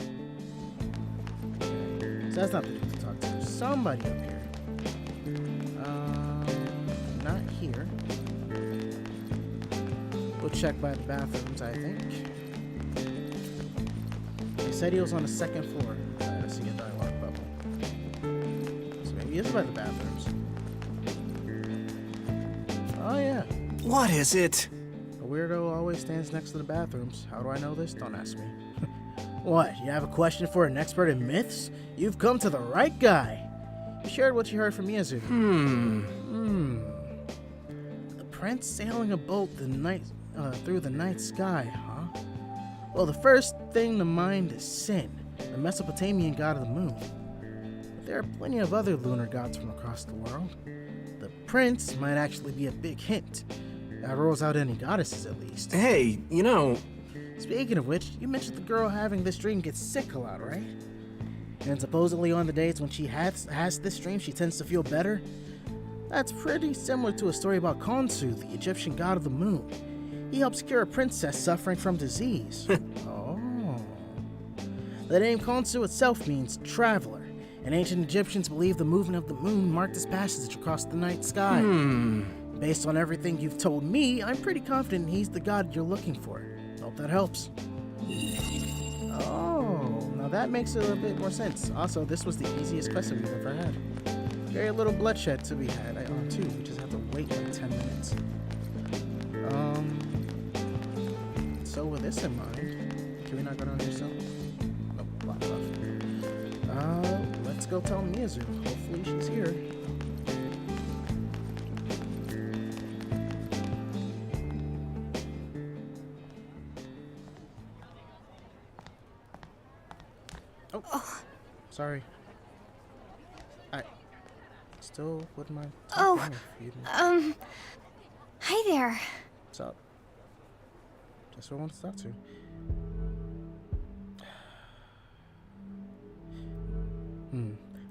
So that's not the dude to talk to. Somebody up here. Not here. We'll check by the bathrooms, I think. He said he was on the second floor. I see a dialogue bubble. So maybe he is by the bathrooms. Oh, yeah. What is it? A weirdo always stands next to the bathrooms. How do I know this? Don't ask me. What, you have a question for an expert in myths? You've come to the right guy. You shared what you heard from Miyazu. The prince sailing a boat through the night sky, huh? Well, the first thing to mind is Shin, the Mesopotamian god of the moon. But there are plenty of other lunar gods from across the world. The prince might actually be a big hint. That rules out any goddesses, at least. Hey, you know... Speaking of which, you mentioned the girl having this dream gets sick a lot, right? And supposedly on the days when she has this dream, she tends to feel better? That's pretty similar to a story about Khonsu, the Egyptian god of the moon. He helps cure a princess suffering from disease. Oh. The name Khonsu itself means traveler, and ancient Egyptians believed the movement of the moon marked his passage across the night sky. Based on everything you've told me, I'm pretty confident he's the god you're looking for. Hope that helps. Oh, now that makes it a bit more sense. Also, this was the easiest quest that we've ever had. Very little bloodshed to be had on too. We just have to wait like 10 minutes. So with this in mind, can we not go down here still? Nope, block off. Let's go tell Miyazu. Hopefully she's here. Oh, sorry. I still wouldn't mind. Hi there. What's up? Just who I want to talk to.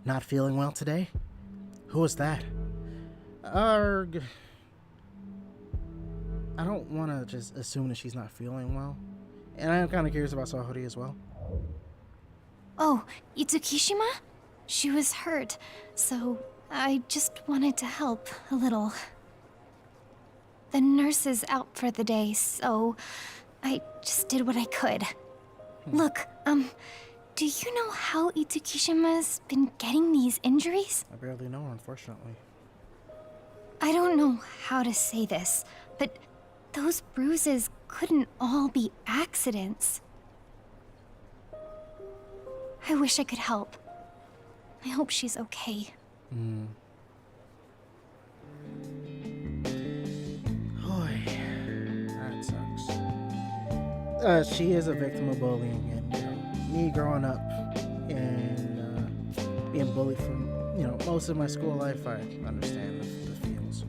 Not feeling well today? Who was that? Arg. I don't want to just assume that she's not feeling well. And I am kind of curious about Sahori as well. Oh, Itsukishima? She was hurt, so I just wanted to help a little. The nurse is out for the day, so I just did what I could. Look, do you know how Itsukishima's been getting these injuries? I barely know her, unfortunately. I don't know how to say this, but those bruises couldn't all be accidents. I wish I could help. I hope she's okay. Boy, that sucks. She is a victim of bullying, and me growing up and being bullied from most of my school life, I understand the feels,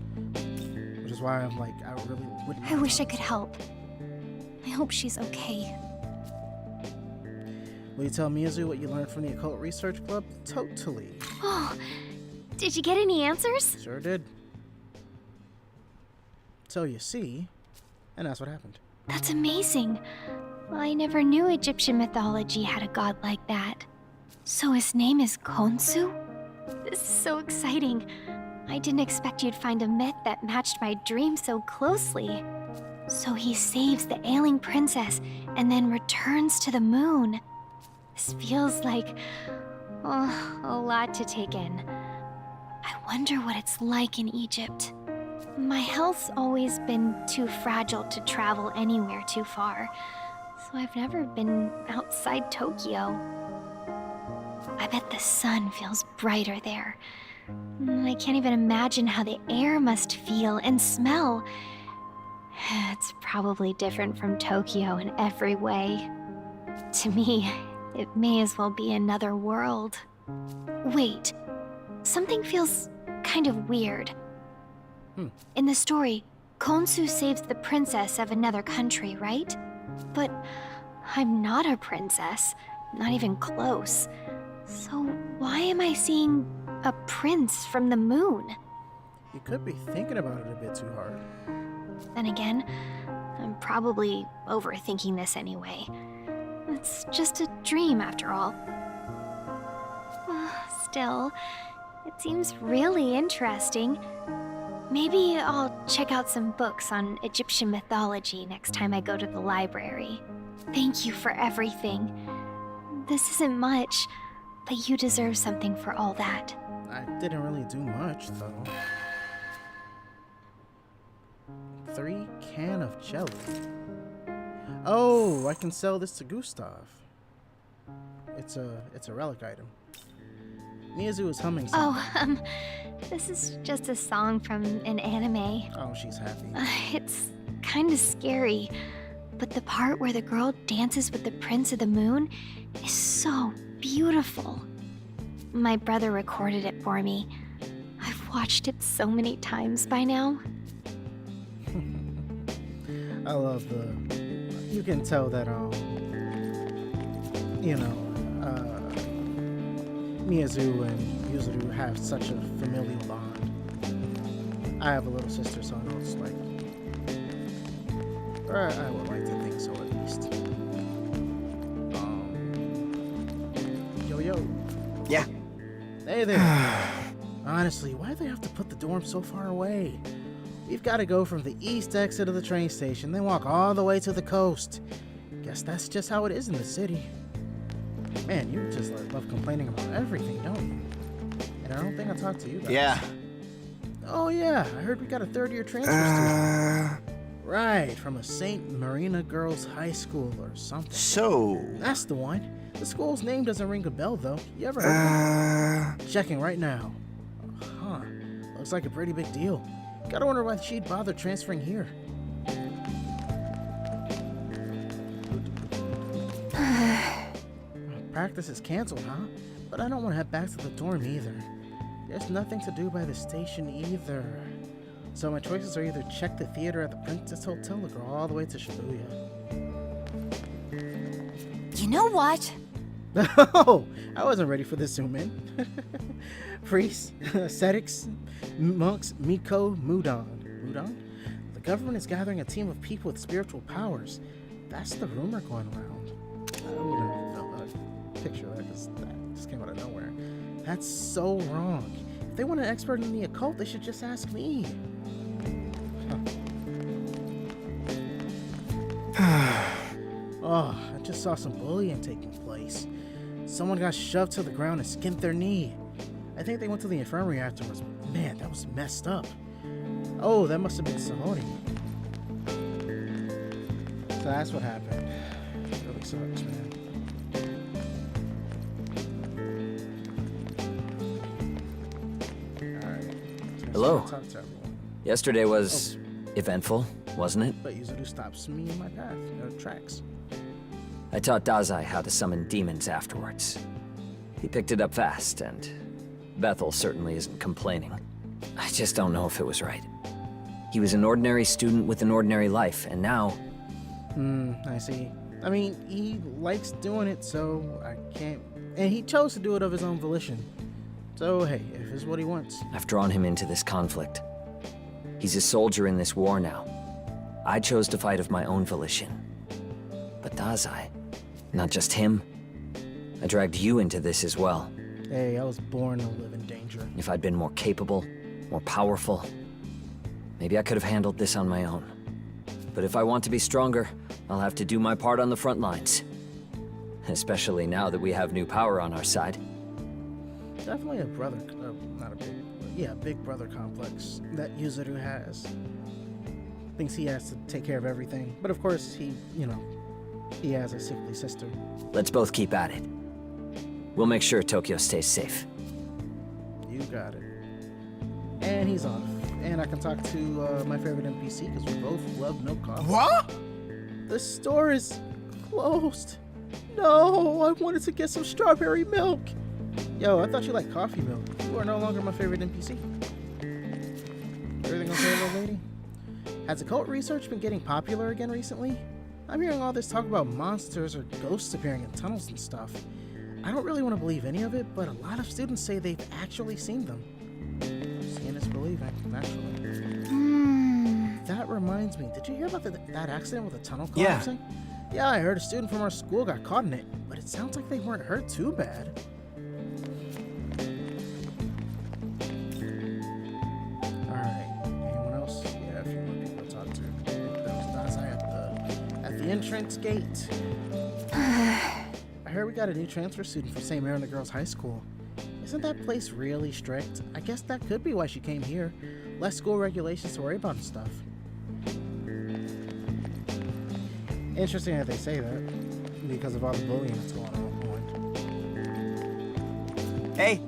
which is why I'm like, I really wouldn't. I wish I could help. I hope she's okay. Will you tell Miyazu what you learned from the Occult Research Club? Totally. Oh, did you get any answers? Sure did. So you see, and that's what happened. That's amazing. I never knew Egyptian mythology had a god like that. So his name is Khonsu? This is so exciting. I didn't expect you'd find a myth that matched my dream so closely. So he saves the ailing princess and then returns to the moon. This feels like, a lot to take in. I wonder what it's like in Egypt. My health's always been too fragile to travel anywhere too far, so I've never been outside Tokyo. I bet the sun feels brighter there. I can't even imagine how the air must feel and smell. It's probably different from Tokyo in every way. To me, it may as well be another world. Wait, something feels kind of weird. In the story, Khonsu saves the princess of another country, right? But I'm not a princess, not even close. So why am I seeing a prince from the moon? You could be thinking about it a bit too hard. Then again, I'm probably overthinking this anyway. It's just a dream after all. Still, it seems really interesting. Maybe I'll check out some books on Egyptian mythology next time I go to the library. Thank you for everything. This isn't much, but you deserve something for all that. I didn't really do much, though. 3 cans of jelly. Oh, I can sell this to Gustav. It's a relic item. Miyazu is humming something. This is just a song from an anime. Oh, she's happy. It's kind of scary, but the part where the girl dances with the Prince of the Moon is so beautiful. My brother recorded it for me. I've watched it so many times by now. I love you can tell that, Miyazu and Yuzuru have such a familial bond. I have a little sister, so I know it's like, or I would like to think so at least. Yo. Yeah. Hey there. Honestly, why do they have to put the dorm so far away? We've got to go from the east exit of the train station, then walk all the way to the coast. Guess that's just how it is in the city. Man, you just love complaining about everything, don't you? And I don't think I talked to you guys. Yeah. Oh yeah, I heard we got a third-year transfer student. Right, from a St. Marina Girls High School or something. So... That's the one. The school's name doesn't ring a bell, though. You ever heard of it? Checking right now. Huh. Looks like a pretty big deal. Gotta wonder why she'd bother transferring here. Practice is canceled, huh? But I don't want to head back to the dorm either. There's nothing to do by the station either. So my choices are either check the theater at the Princess Hotel or go all the way to Shibuya. You know what? Oh, I wasn't ready for this zoom in. Priests, ascetics, monks, Miko, Mudon. Mudon? The government is gathering a team of people with spiritual powers. That's the rumor going around. I'm gonna picture that because that just came out of nowhere. That's so wrong. If they want an expert in the occult, they should just ask me. Oh, I just saw some bullying taking place. Someone got shoved to the ground and skinned their knee. I think they went to the infirmary afterwards, but man, that was messed up. Oh, that must have been Sahoni. So that's what happened. It really sucks, man. Alright. Hello. Talk to everyone. Yesterday was eventful, wasn't it? But Yuzuru stops me in my path, tracks. I taught Dazai how to summon demons afterwards. He picked it up fast, and Bethel certainly isn't complaining. I just don't know if it was right. He was an ordinary student with an ordinary life, and now... I see. I mean, he likes doing it, so I can't... And he chose to do it of his own volition. So, hey, if it's what he wants. I've drawn him into this conflict. He's a soldier in this war now. I chose to fight of my own volition. But Dazai, not just him. I dragged you into this as well. Hey, I was born to live in danger. If I'd been more capable, more powerful, maybe I could have handled this on my own. But if I want to be stronger, I'll have to do my part on the front lines. Especially now that we have new power on our side. Definitely a brother, big brother complex that Yuzuru has. Thinks he has to take care of everything. But of course, he has a sickly sister. Let's both keep at it. We'll make sure Tokyo stays safe. You got it. And he's off. And I can talk to my favorite NPC because we both love milk coffee. What? The store is closed. No, I wanted to get some strawberry milk. Yo, I thought you liked coffee milk. You are no longer my favorite NPC. Everything okay, little lady? Has occult research been getting popular again recently? I'm hearing all this talk about monsters or ghosts appearing in tunnels and stuff. I don't really want to believe any of it, but a lot of students say they've actually seen them. Seeing is believing, naturally. That reminds me, did you hear about that accident with the tunnel collapsing? Yeah, I heard a student from our school got caught in it, but it sounds like they weren't hurt too bad. Alright, anyone else? Yeah, a few more people to talk to. There was Dazai at the entrance gate. I heard we got a new transfer student from St. Mary in the Girls' High School. Isn't that place really strict? I guess that could be why she came here. Less school regulations to worry about and stuff. Interesting that they say that, because of all the bullying that's going on. Hey.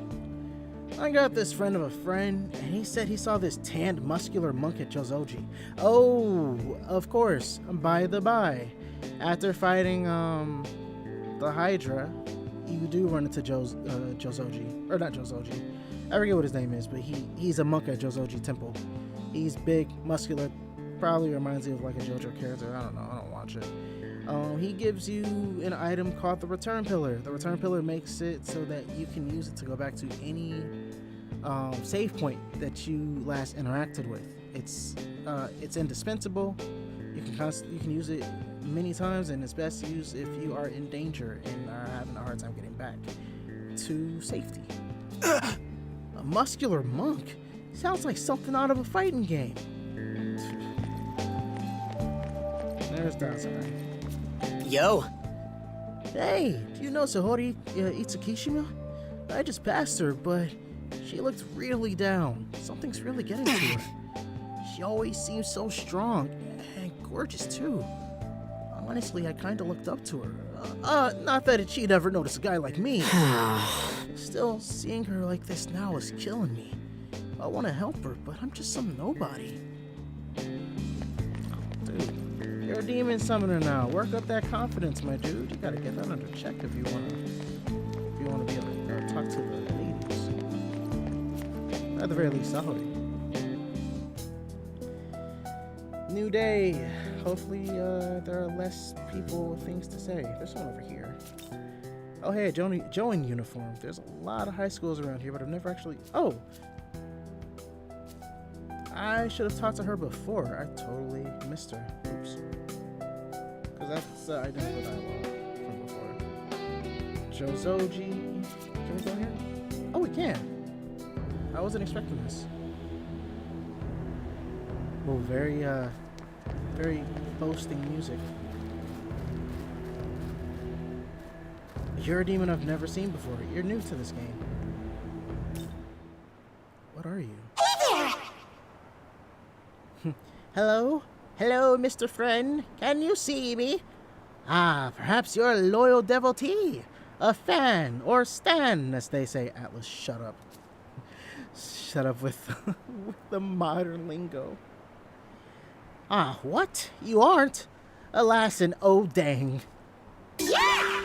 I got this friend of a friend, and he said he saw this tanned, muscular monk at Jozoji. Oh, of course, by the by. After fighting, the Hydra, you do run into Jozoji. Or not Jozoji. I forget what his name is, but he's a monk at Jozoji Temple. He's big, muscular, probably reminds you of like a JoJo character. I don't know, I don't watch it. He gives you an item called the Return Pillar. The Return Pillar makes it so that you can use it to go back to any save point that you last interacted with. It's indispensable. You can use it many times, and it's best used if you are in danger and are having a hard time getting back to safety. A muscular monk? Sounds like something out of a fighting game. There's Dazai. Yo. Hey, do you know Sahori Itsukishima? I just passed her, but she looked really down. Something's really getting to her. She always seems so strong and gorgeous too. Honestly, I kinda looked up to her. Not that she'd ever notice a guy like me. Still, seeing her like this now is killing me. I wanna help her, but I'm just some nobody. Dude, you're a demon summoner now. Work up that confidence, my dude. You gotta get that under check if you wanna be able to talk to the ladies. At the very least, Sahori. New day. Hopefully, there are less people with things to say. There's someone over here. Oh, hey, Joe in uniform. There's a lot of high schools around here, but I've never actually... Oh! I should have talked to her before. I totally missed her. Oops. Because that's identical dialogue from before. Jozoji. Can we go here? Oh, we can. I wasn't expecting this. Oh, very boasting music. You're a demon I've never seen before. You're new to this game. What are you? Hey there! Hello? Hello, Mr. Friend. Can you see me? Ah, perhaps you're a loyal devotee. A fan, or stan, as they say. Atlas, shut up. Shut up with the modern lingo. Ah, what? You aren't? Alas and oh dang. Yeah!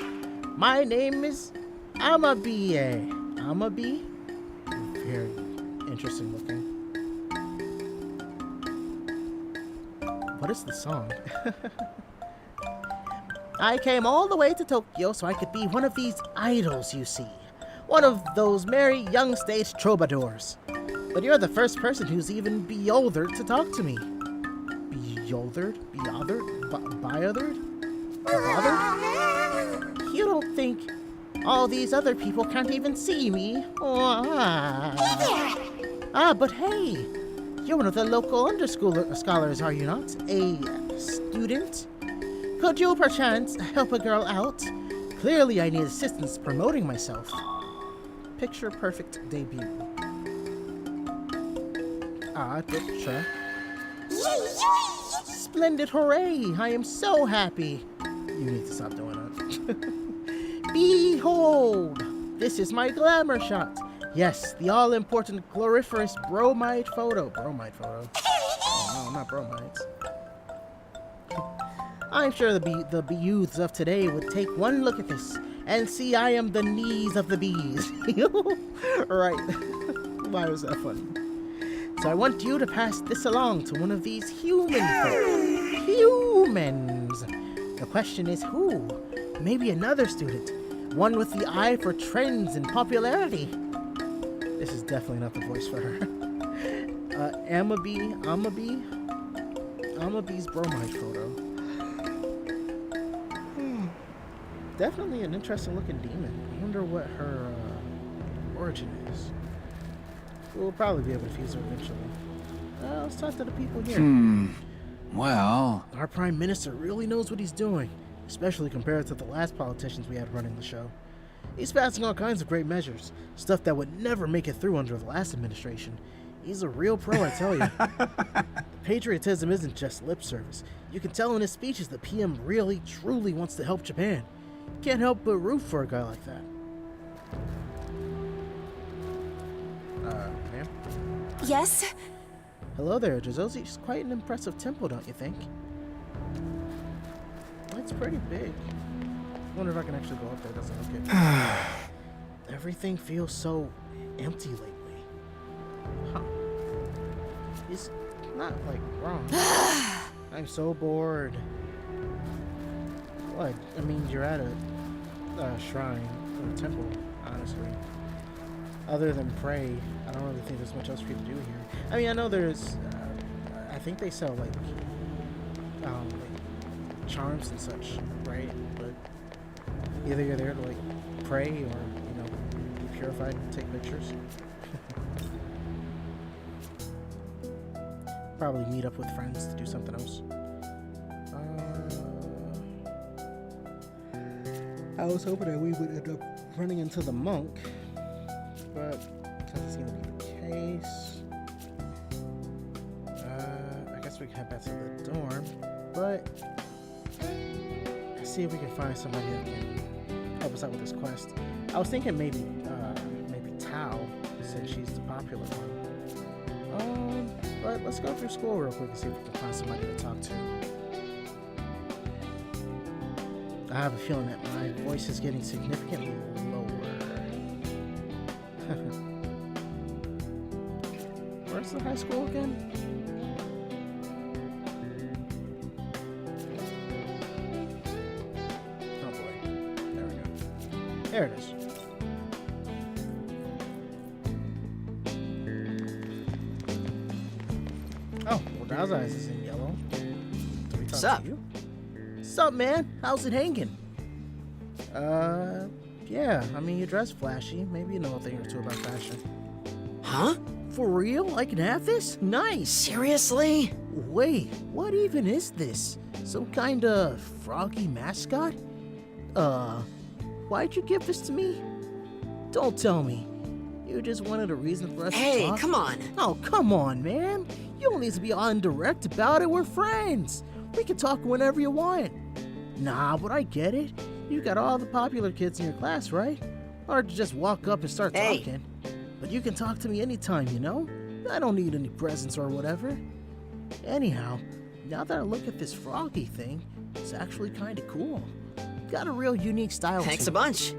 My name is Amabi. Amabi? Very interesting looking. What is the song? I came all the way to Tokyo so I could be one of these idols you see. One of those merry young stage troubadours. But you're the first person who's even beholdered to talk to me. Beholdered? Bothered? You don't think all these other people can't even see me? But hey, you're one of the local scholars, are you not? A student? Could you perchance help a girl out? Clearly I need assistance promoting myself. Picture perfect debut. Picture. Splendid, hooray! I am so happy. You need to stop doing that. Behold! This is my glamour shot. Yes, the all-important gloriferous bromide photo. Bromide photo? Oh, no, not bromides. I'm sure the youths of today would take one look at this and see I am the knees of the bees. Right. Why was that funny? So I want you to pass this along to one of these human folk. Humans. The question is who? Maybe another student. One with the eye for trends and popularity. This is definitely not the voice for her. Amabi's bromide photo. Definitely an interesting looking demon. I wonder what her origin is. We'll probably be able to fuse her eventually. Let's talk to the people here. Well... Our Prime Minister really knows what he's doing, especially compared to the last politicians we had running the show. He's passing all kinds of great measures, stuff that would never make it through under the last administration. He's a real pro, I tell you. Patriotism isn't just lip service. You can tell in his speeches the PM really, truly wants to help Japan. Can't help but root for a guy like that. Ma'am? Yes? Hello there, Jozozi. It's quite an impressive temple, don't you think? It's pretty big. I wonder if I can actually go up there. Doesn't look it. Everything feels so empty lately. Huh. He's not, like, wrong. I'm so bored. What? I mean, you're at a shrine or a temple, honestly. Other than pray, I don't really think there's much else for you to do here. I mean, I know there's, I think they sell, like charms and such, right? But either you're there to, like, pray or, you know, be purified and take pictures. Probably meet up with friends to do something else. I was hoping that we would end up running into the monk, but doesn't seem to be the case. I guess we can head back to the dorm, but let's see if we can find somebody that can help us out with this quest. I was thinking maybe Tao, since she's the popular one. But let's go through school real quick and see if we can find somebody to talk to. I have a feeling that my voice is getting significantly lower. Where's the high school again? Oh boy. There we go. There it is. Oh, well, Daz's eyes is in yellow. What's up? What's up, man? How's it hanging? Yeah, I mean, you dress flashy. Maybe you know a thing or two about fashion. Huh? For real? I can have this? Nice! Seriously? Wait, what even is this? Some kind of froggy mascot? Why'd you give this to me? Don't tell me. You just wanted a reason for us to talk? Hey, come on! Oh, come on, man! You don't need to be all indirect about it. We're friends! We can talk whenever you want. Nah, but I get it. You got all the popular kids in your class, right? Or to just walk up and start talking. But you can talk to me anytime, you know? I don't need any presents or whatever. Anyhow, now that I look at this froggy thing, it's actually kind of cool. Got a real unique style. Thanks a bunch.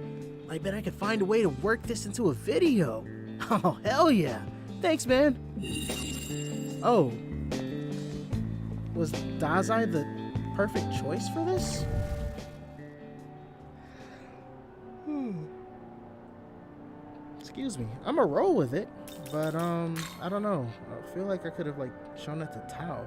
I bet I could find a way to work this into a video. Oh, hell yeah. Thanks, man. Oh. Was Dazai the perfect choice for this? Excuse me. I'm a roll with it, but I don't know. I feel like I could have like shown it to Tao.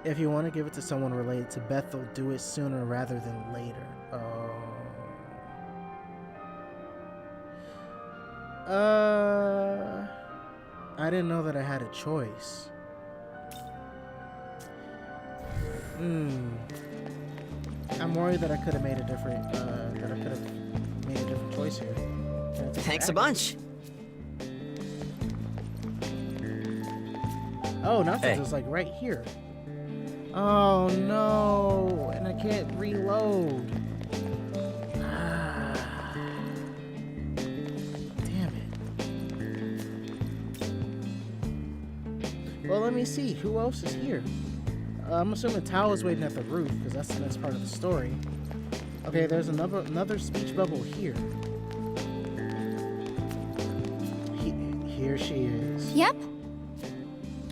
If you want to give it to someone related to Bethel, do it sooner rather than later. I didn't know that I had a choice. I'm worried that I could have made a different, choice here. Thanks a bunch. Oh, now since it's like right here. Oh no, and I can't reload. Damn it. let me see. Who else is here? I'm assuming Tao is waiting at the roof because that's the next part of the story. Okay, there's another speech bubble here. Here she is. Yep.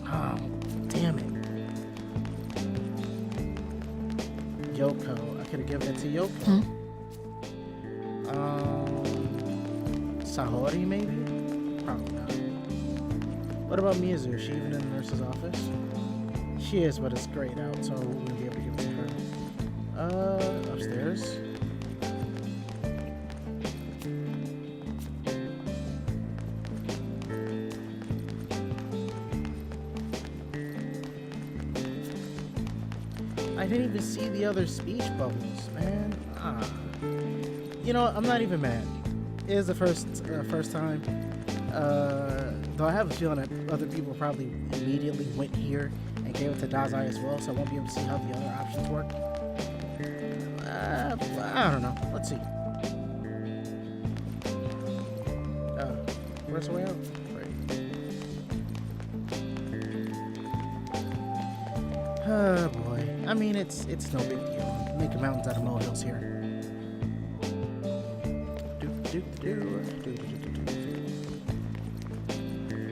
Oh, damn it. Yoko. I could have given it to Yoko. Sahori, maybe? Probably not. What about Mizu? Is she even in the nurse's office? She is, but it's grayed out, so we wouldn't be able to give it to her. Upstairs. I didn't even see the other speech bubbles, man. You know, I'm not even mad. It is the first time. Though I have a feeling that other people probably immediately went here and gave it to Dazai as well, so I won't be able to see how the other options work. I don't know. Let's see. Where's the way out? Right. Oh boy. I mean, it's no big deal. Making mountains out of molehills here.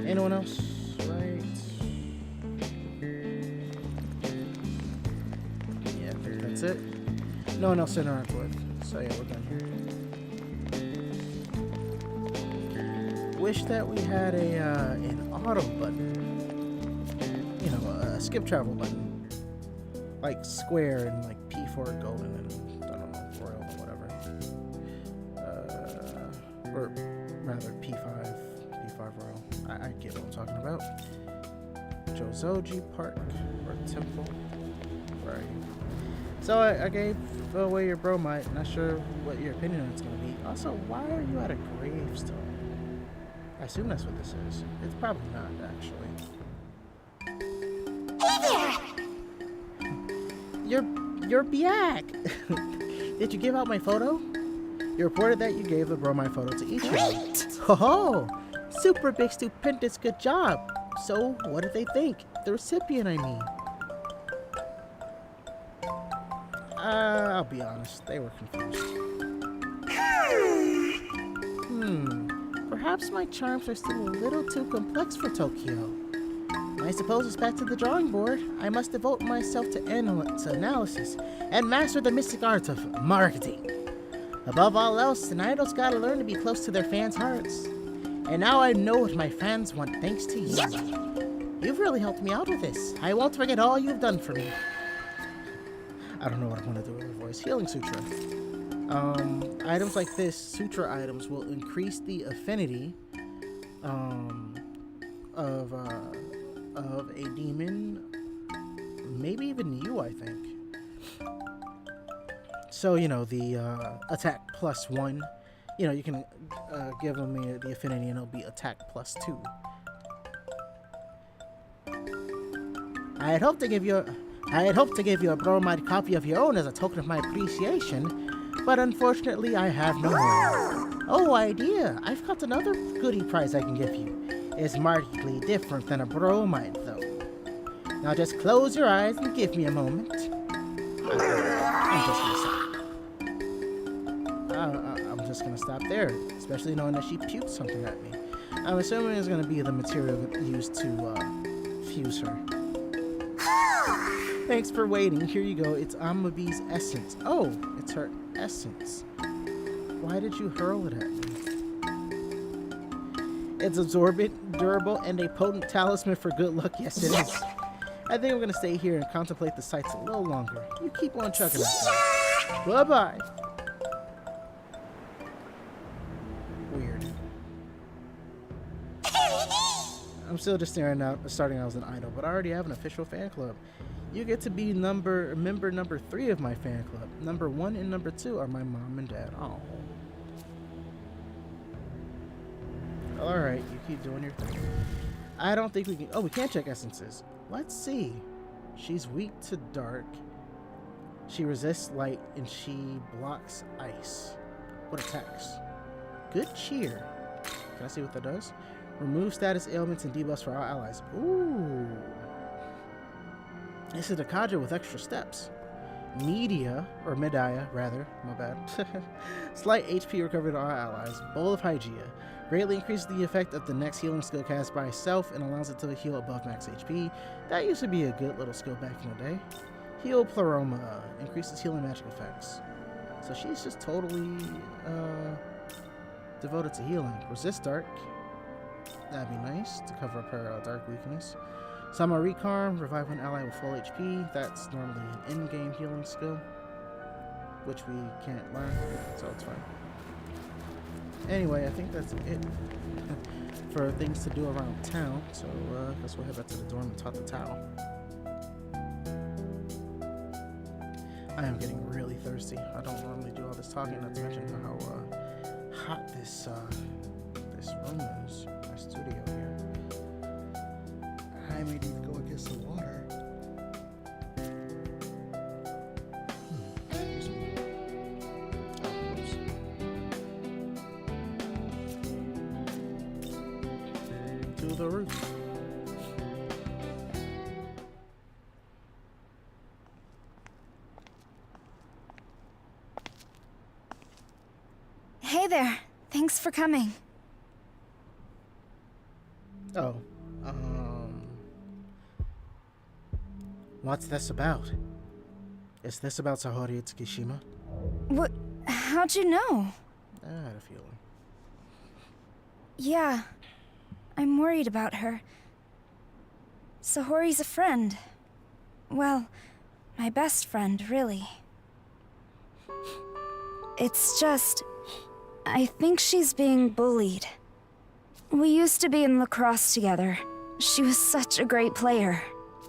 Anyone else? Right. Yeah, I think that's it. No one else to interact with. So yeah, we're done here. Wish that we had an auto button. You know, a skip travel button. Like square and like P for golden and I don't know, royal or whatever. Or rather P5 royal. I get what I'm talking about. Jozoji Park or Temple. Right. So I gave away your bromite. Not sure what your opinion on it's gonna be. Also, why are you at a gravestone? I assume that's what this is. It's probably not actually. You're back. Did you give out my photo? You reported that you gave the bromide photo to each. Great! Ho! Super big stupendous good job. So, what did they think? The recipient, I mean. I'll be honest, they were confused. Perhaps my charms are still a little too complex for Tokyo. I suppose it's back to the drawing board. I must devote myself to analysis and master the mystic art of marketing. Above all else, an idol's gotta learn to be close to their fans' hearts. And now I know what my fans want thanks to you. You've really helped me out with this. I won't forget all you've done for me. I don't know what I want to do with her voice. Healing Sutra. Items like this, Sutra items, will increase the affinity of a demon, maybe even you, I think. So, you know, the attack +1, you know, you can give them the affinity and it'll be attack +2. I had hoped to give you a bromide copy of your own as a token of my appreciation, but unfortunately I have no more. Oh, idea! I've got another goodie prize I can give you. It's markedly different than a bromide, though. Now just close your eyes and give me a moment. I'm just gonna stop there, especially knowing that she puked something at me. I'm assuming it's gonna be the material used to fuse her. Thanks for waiting. Here you go. It's Amabi's essence. Oh, it's her essence. Why did you hurl it at me? It's absorbent, durable, and a potent talisman for good luck. Yes, it is. I think I'm gonna stay here and contemplate the sights a little longer. You keep on chugging out. Bye-bye. Weird. I'm still just starting out as an idol, but I already have an official fan club. You get to be member number 3 of my fan club. Number 1 and number 2 are my mom and dad. Oh. Alright, you keep doing your thing. I don't think we can... Oh, we can't check essences. Let's see. She's weak to dark. She resists light, and she blocks ice. What attacks? Good cheer. Can I see what that does? Remove status ailments and debuffs for our allies. Ooh. This is a Kaja with extra steps. Medea rather, my bad. Slight HP recovery to all allies. Bowl of Hygeia. Greatly increases the effect of the next healing skill cast by itself and allows it to heal above max HP. That used to be a good little skill back in the day. Heal Pleroma. Increases healing magic effects. So she's just totally devoted to healing. Resist Dark. That'd be nice to cover up her dark weakness. Sama Recarm, revive an ally with full HP. That's normally an in-game healing skill, which we can't learn, so it's fine. Anyway, I think that's it for things to do around town. So I guess we'll head back to the dorm and talk to Tao. I am getting really thirsty. I don't normally do all this talking, not to mention how hot this room is, my studio here. I may need to go and get some water. Excuse me. Oh, oops. To the roof. Hey there. Thanks for coming. Oh, what's this about? Is this about Sahori Tsukishima? What? How'd you know? I had a feeling. Yeah, I'm worried about her. Sahori's a friend. Well, my best friend, really. It's just, I think she's being bullied. We used to be in lacrosse together. She was such a great player.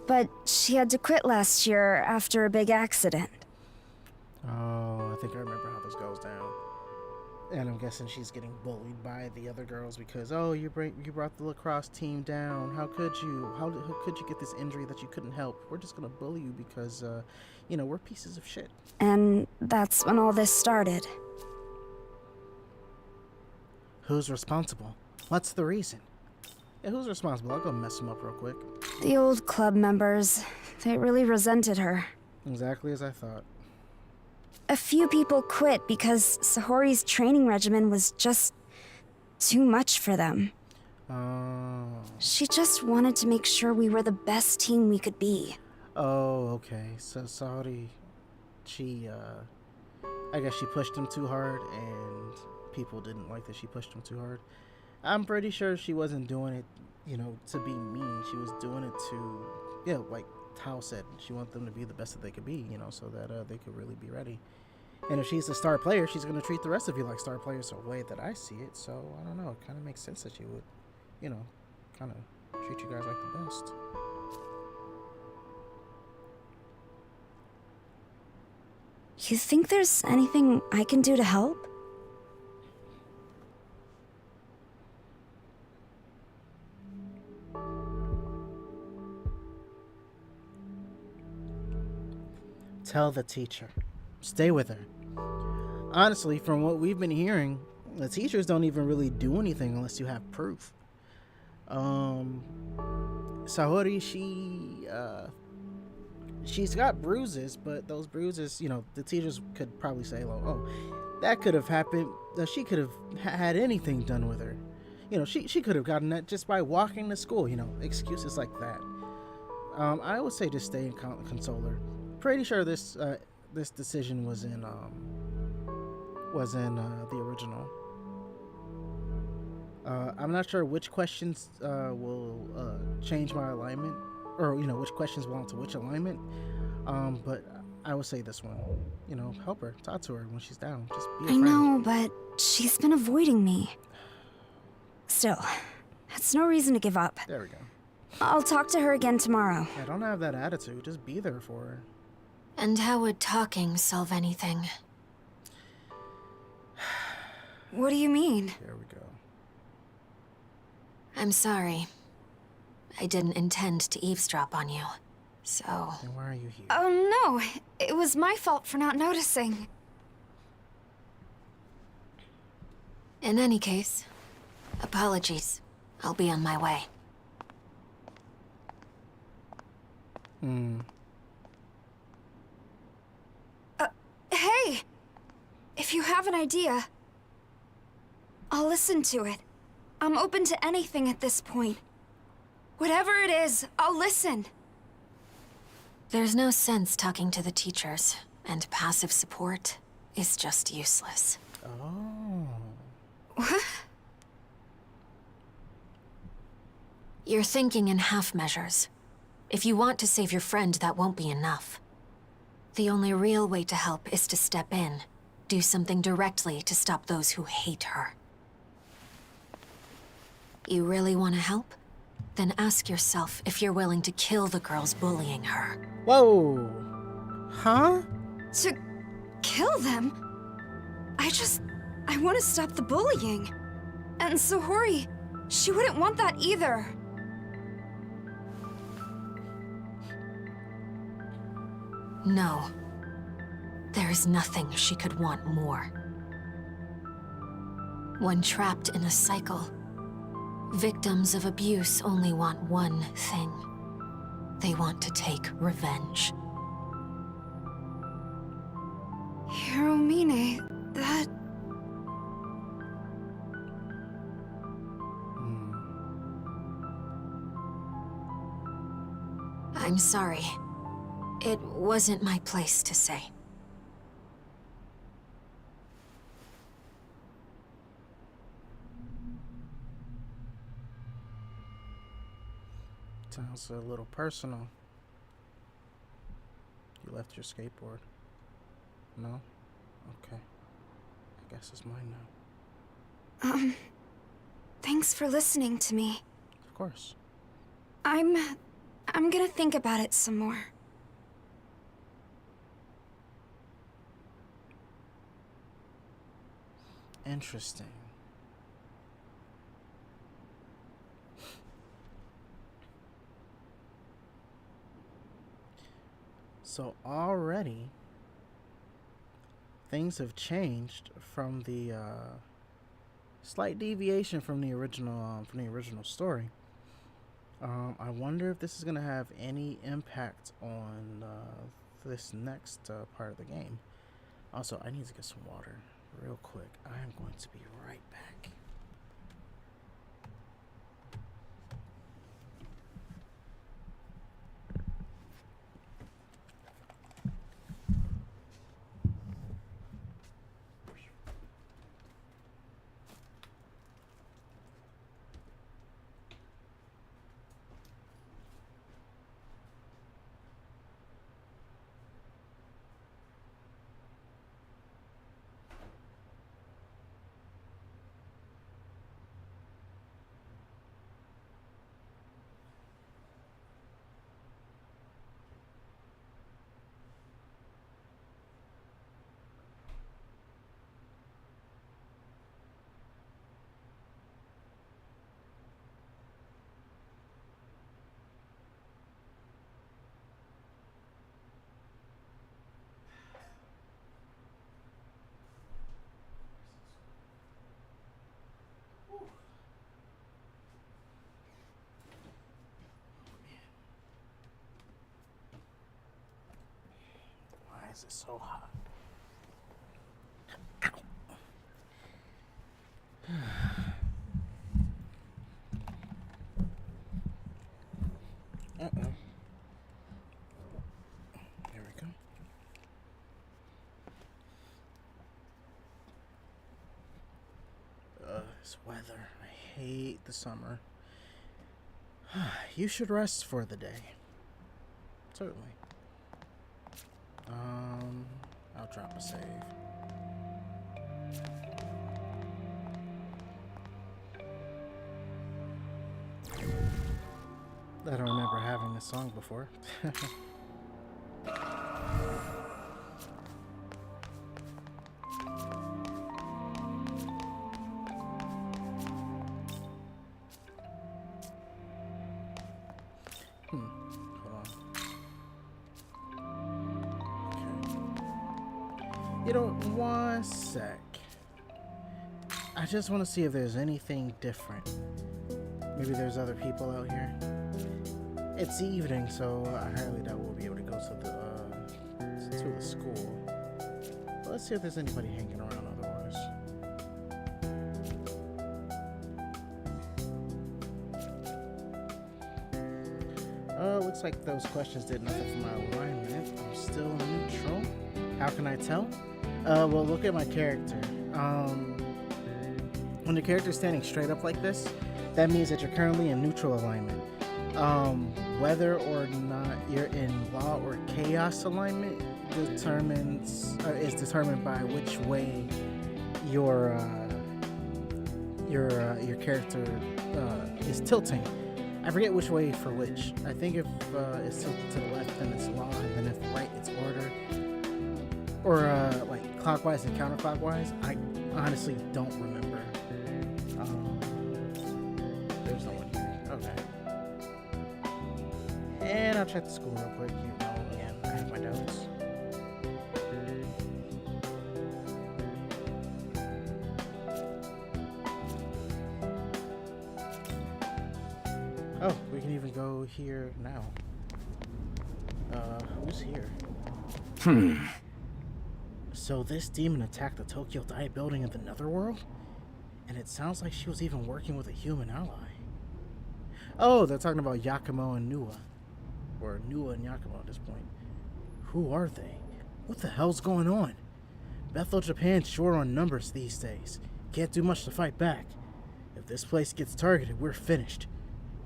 But she had to quit last year after a big accident. Oh, I think I remember how this goes down. And I'm guessing she's getting bullied by the other girls because, oh, you brought the lacrosse team down. How could you? How could you get this injury that you couldn't help? We're just gonna bully you because, we're pieces of shit. And that's when all this started. Who's responsible? What's the reason? Yeah, who's responsible? I'll go mess them up real quick. The old club members. They really resented her. Exactly as I thought. A few people quit because Sahori's training regimen was just too much for them. Oh. She just wanted to make sure we were the best team we could be. Oh, okay. So Sahori, I guess she pushed him too hard and people didn't like that she pushed him too hard. I'm pretty sure she wasn't doing it, to be mean. She was doing it to, like Tao said, she wanted them to be the best that they could be, so that they could really be ready. And if she's a star player, she's going to treat the rest of you like star players the way that I see it. So, I don't know. It kind of makes sense that she would, kind of treat you guys like the best. You think there's anything I can do to help? Tell the teacher. Stay with her. Honestly, from what we've been hearing, the teachers don't even really do anything unless you have proof. Sahori, she's got bruises, but those bruises, the teachers could probably say, oh, that could have happened. She could have had anything done with her. She could have gotten that just by walking to school, excuses like that. I would say just stay and console her. Pretty sure this decision was in the original. I'm not sure which questions will change my alignment, or which questions belong to which alignment. But I would say this one. Help her, talk to her when she's down. Just be a friend. I know, but she's been avoiding me. Still, that's no reason to give up. There we go. I'll talk to her again tomorrow. Yeah, don't have that attitude. Just be there for her. And how would talking solve anything? What do you mean? There we go. I'm sorry. I didn't intend to eavesdrop on you, so... Then why are you here? Oh no, it was my fault for not noticing. In any case, apologies. I'll be on my way. have an idea. I'll listen to it. I'm open to anything at this point. Whatever it is, I'll listen. There's no sense talking to the teachers, and passive support is just useless. Oh. What? You're thinking in half measures. If you want to save your friend, that won't be enough. The only real way to help is to step in. Do something directly to stop those who hate her. You really want to help? Then ask yourself if you're willing to kill the girls bullying her. Whoa. Huh? To kill them? I want to stop the bullying. And Sohori, she wouldn't want that either. No. There is nothing she could want more. When trapped in a cycle, victims of abuse only want one thing. They want to take revenge. Hiromine, that... I'm sorry. It wasn't my place to say. Sounds a little personal. You left your skateboard. No? Okay. I guess it's mine now. Thanks for listening to me. Of course. I'm gonna think about it some more. Interesting. So already things have changed from the slight deviation from the original story. I wonder if this is gonna have any impact on this next part of the game. Also, I need to get some water real quick. I am going to be right back. Why is it so hot? Uh-oh. There we go. This weather. I hate the summer. You should rest for the day. Certainly. I'll drop a save. I don't remember having this song before. Hold on. Okay. You know, one sec. I just want to see if there's anything different. Maybe there's other people out here. It's evening, so I highly doubt we'll be able to go to the school. But let's see if there's anybody hanging around otherwise. looks like those questions did nothing for my alignment. I'm still neutral. How can I tell? Well, look at my character. When the character's standing straight up like this, that means that you're currently in neutral alignment. Whether or not you're in law or chaos alignment is determined by which way your character is tilting. I forget which way for which. I think if it's tilted to the left, then it's law, and then if right, it's order. Or like clockwise and counterclockwise. I honestly don't remember. There's no one here. Okay. And I'll check the school real quick. You know, again, I have my notes. Oh, we can even go here now. Who's here? So this demon attacked the Tokyo Dai building in the Netherworld? And it sounds like she was even working with a human ally. Oh, they're talking about Yakumo and Nua. Or Nua and Yakumo at this point. Who are they? What the hell's going on? Bethel Japan's short on numbers these days. Can't do much to fight back. If this place gets targeted, we're finished.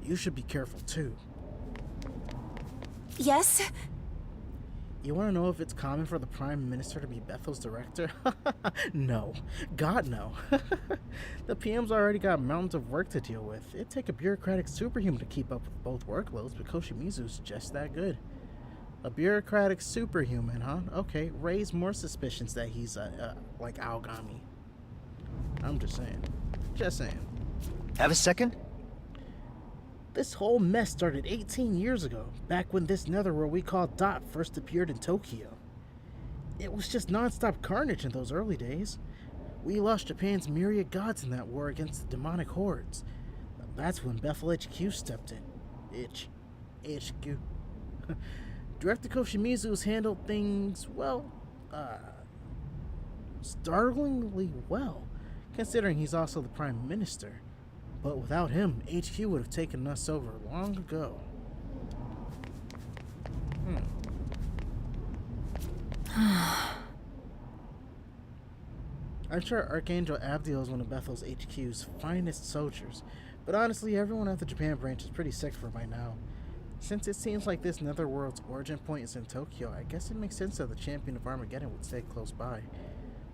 You should be careful too. Yes? You want to know if it's common for the Prime Minister to be Bethel's director? No. God, no. The PM's already got mountains of work to deal with. It'd take a bureaucratic superhuman to keep up with both workloads, but Koshimizu's just that good. A bureaucratic superhuman, huh? Okay, raise more suspicions that he's like Aogami. I'm just saying. Just saying. Have a second? This whole mess started 18 years ago, back when this netherworld we call Dot first appeared in Tokyo. It was just non-stop carnage in those early days. We lost Japan's myriad gods in that war against the demonic hordes. That's when Bethel HQ stepped in. HQ. Director Koshimizu's handled things, well, startlingly well, considering he's also the Prime Minister. But without him, HQ would have taken us over long ago. I'm sure Archangel Abdiel is one of Bethel's HQ's finest soldiers, but honestly, everyone at the Japan branch is pretty sick for by now. Since it seems like this netherworld's origin point is in Tokyo, I guess it makes sense that the champion of Armageddon would stay close by.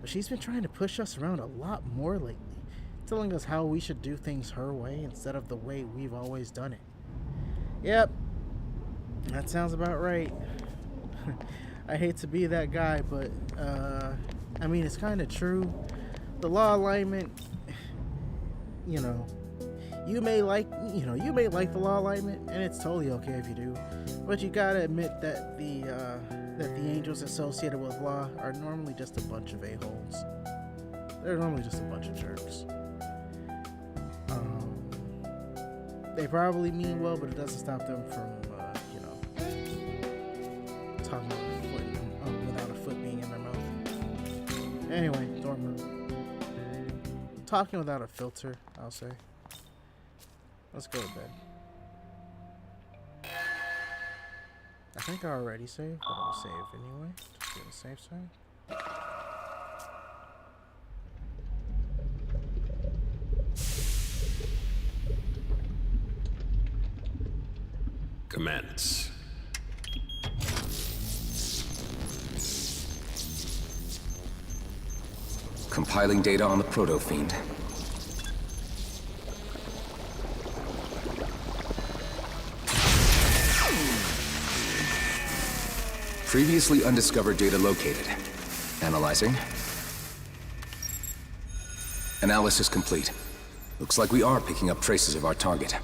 But she's been trying to push us around a lot more lately, telling us how we should do things her way instead of the way we've always done it. Yep, that sounds about right. I hate to be that guy, but I mean, it's kind of true. The law alignment, you may like the law alignment, and it's totally okay if you do, but you gotta admit that the angels associated with law are normally just a bunch of a-holes. They're normally just a bunch of jerks. They probably mean well, but it doesn't stop them from, talking without a foot being in their mouth. Anyway, dorm room. Talking without a filter, I'll say. Let's go to bed. I think I already saved, but I'll save anyway, just to be on the safe side. Commence. Compiling data on the Proto-Fiend. Previously undiscovered data located. Analyzing. Analysis complete. Looks like we are picking up traces of our target.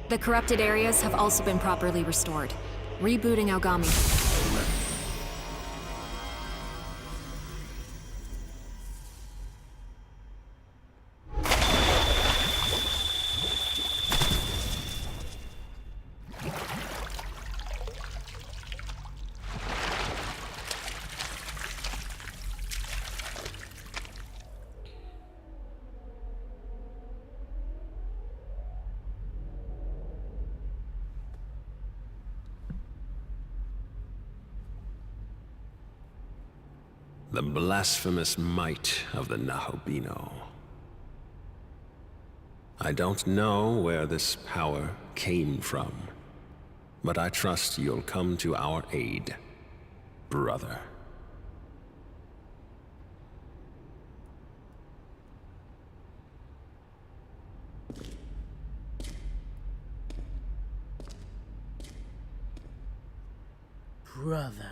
The corrupted areas have also been properly restored. Rebooting Aogami. The blasphemous might of the Nahobino. I don't know where this power came from, but I trust you'll come to our aid, brother. Brother.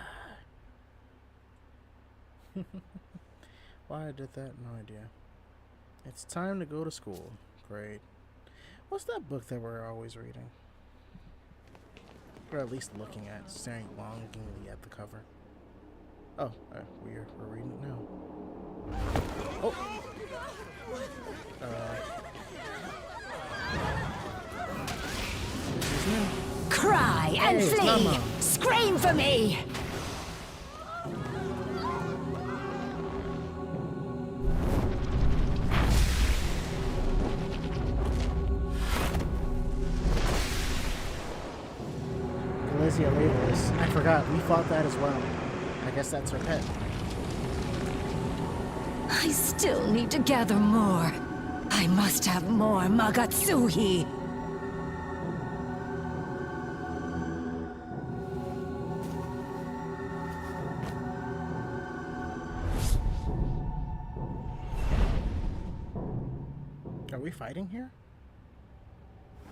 Why I did that? No idea. It's time to go to school. Great. What's that book that we're always reading? Or at least looking at, staring longingly at the cover. Oh, we're reading it now. Oh! Cry and Hey, flee! Mama. Scream for me! I forgot, we fought that as well. I guess that's her pet. I still need to gather more. I must have more Magatsuhi. Are we fighting here?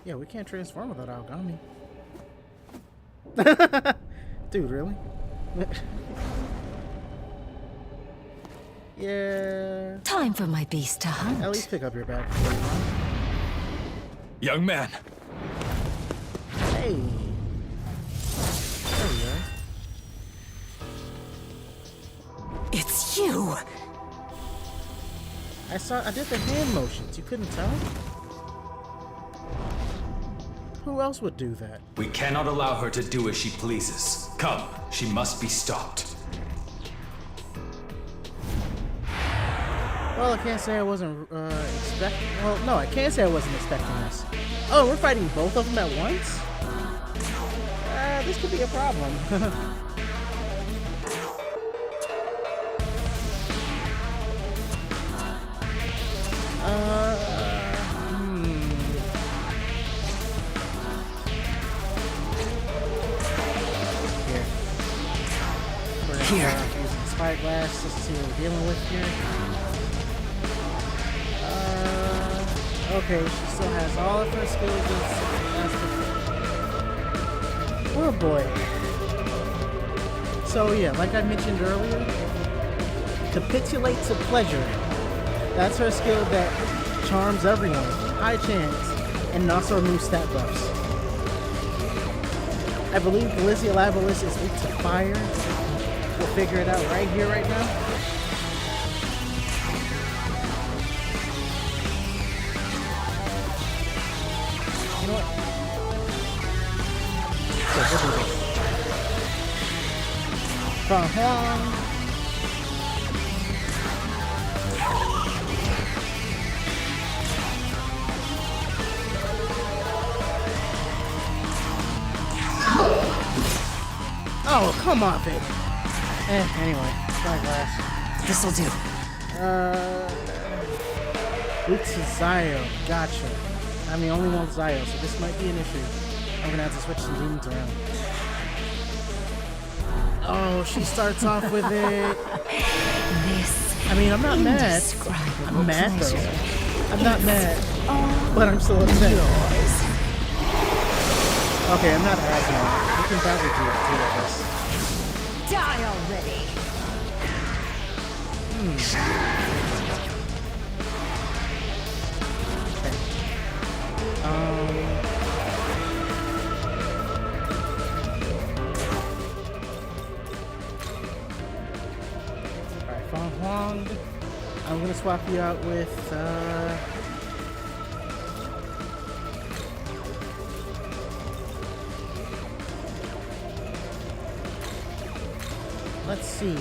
Yeah, we can't transform without Aogami. Dude, really? Yeah. Time for my beast to hunt. At least pick up your bag before you run. Young man. Hey. There we go. It's you. I did the hand motions. You couldn't tell? Who else would do that? We cannot allow her to do as she pleases. Come, she must be stopped. Well, I can't say I wasn't expecting. Well, no, I can't say I wasn't expecting this. Oh, we're fighting both of them at once? This could be a problem. Here. Using spyglass just to see what we're dealing with here. Okay, she still has all of her skills as before. Oh boy. So yeah, like I mentioned earlier, capitulate to pleasure. That's her skill that charms everyone, high chance, and also new stat buffs. I believe Galizia Lavalis is weak to fire. We'll figure it out right here, right now. You know what? So we'll do this. From Huang. Oh, come on, baby. Anyway, spyglass. This'll do. Weak to Zio. Gotcha. I'm the only one with Zio, so this might be an issue. I'm gonna have to switch some demons around. Oh, she starts off with it. This. I mean, I'm not mad. I'm mad though. I'm not mad, but I'm still upset. Okay, I'm not as mad. We can probably do this. Die already. Alright, Fang Huang. I'm gonna swap you out with let's see.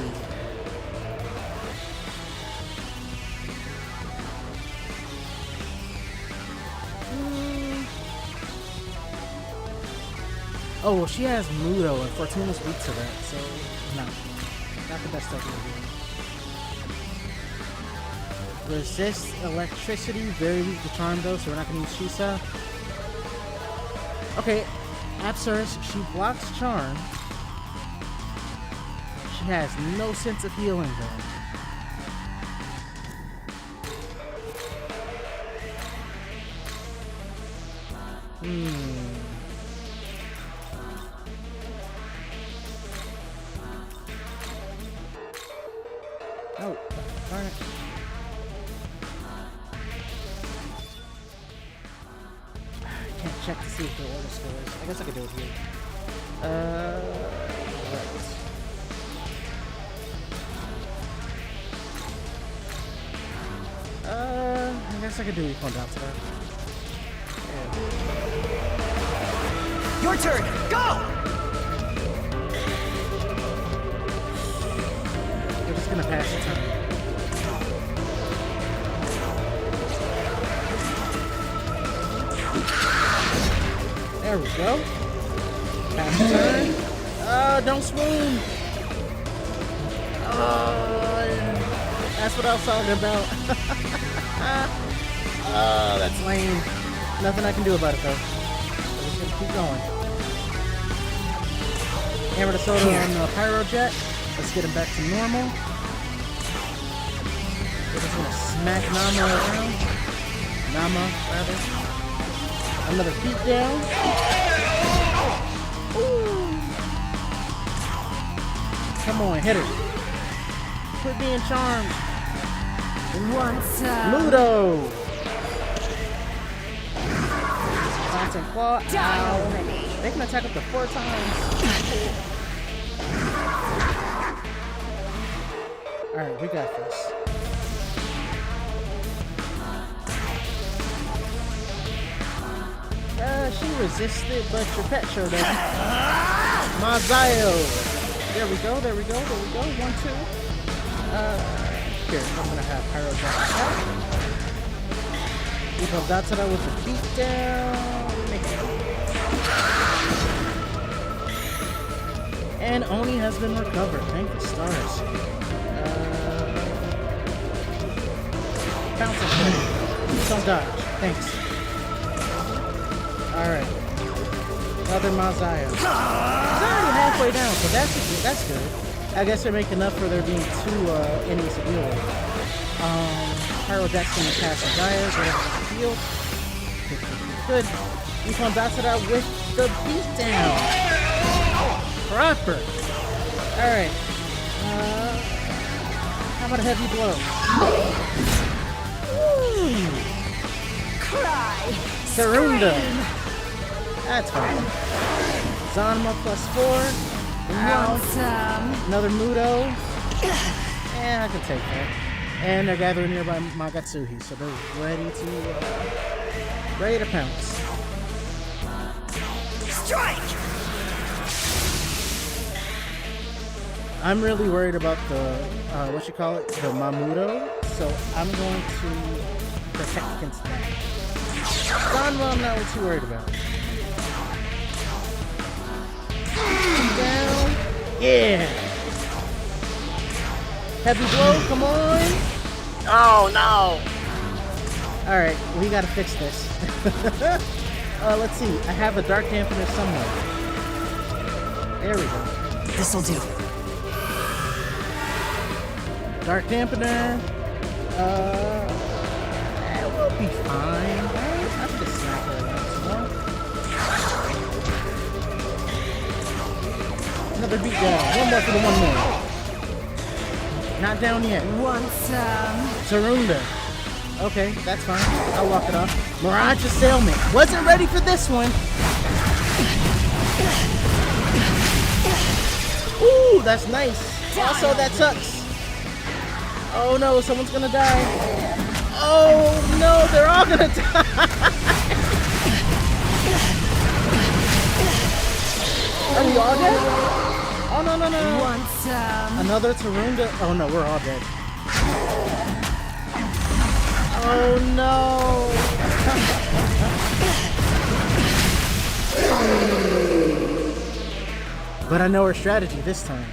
Oh, well, she has Mudo, and Fortuna's weak to that, so no. Not the best idea here. Resist electricity, very weak to charm though, so we're not gonna use Shisa. Okay, Apsaris, she blocks charm. She has no sense of healing though. Oh, darn it. I can't check to see if the order still is. I guess I could do it here. Right. I guess I could do Econ down to that. Your turn. Go. We're just gonna pass the time. There we go. Pass the turn. Don't swoon. That's what I was talking about. That's lame. Nothing I can do about it though. We're just gonna keep going. Hammer the soda on Pyro Jet. Let's get him back to normal. We're just gonna smack Nama around. Nama, rather. Another beat down. Ooh. Come on, hit her. Quit being charmed. Ludo! Constant claw. Ow. They can attack up to 4 times. Alright, we got this. She resisted, but your pet showed up. Mazayo! There we go, there we go, there we go. 1, 2. Here, I'm gonna have Pyro Jack out. Evo Datsura with the beat down. And Oni has been recovered. Thank the stars. Bounce it. Don't dodge. Thanks. Alright. Another Mazayo. He's already halfway down, so that's good. I guess they're making up for there being 2 enemies to deal with. Pyro Jack's gonna cast some Gaias, whatever the field. Good. Econ Datsura with the beatdown. Proper. Alright. How about a heavy blow? Cry. Sarunda. That's fine. Zanma +4. Another Mudo. Yeah, I can take that. And they're gathering nearby Magatsuhi, so they're ready to pounce. Strike! I'm really worried about the the Mamudo, so I'm going to protect against that. Zanma, I'm not too worried about. Down. Yeah. Heavy blow, come on. Oh no. Alright, we gotta fix this. Let's see. I have a dark dampener somewhere. There we go. This'll do. Dark dampener. It will be fine, right? I can just smack her around some more. Another beat down. One more for the 1 more. Not down yet. Sarunda. Okay, that's fine. I'll walk it off. Mirage Assailment. Wasn't ready for this one. Ooh, that's nice. Also, that sucks. Oh no, someone's gonna die. Oh no, they're all gonna die. Are we all dead? Oh no. Another Tarunda. Oh no, we're all dead. Oh no. But I know her strategy this time.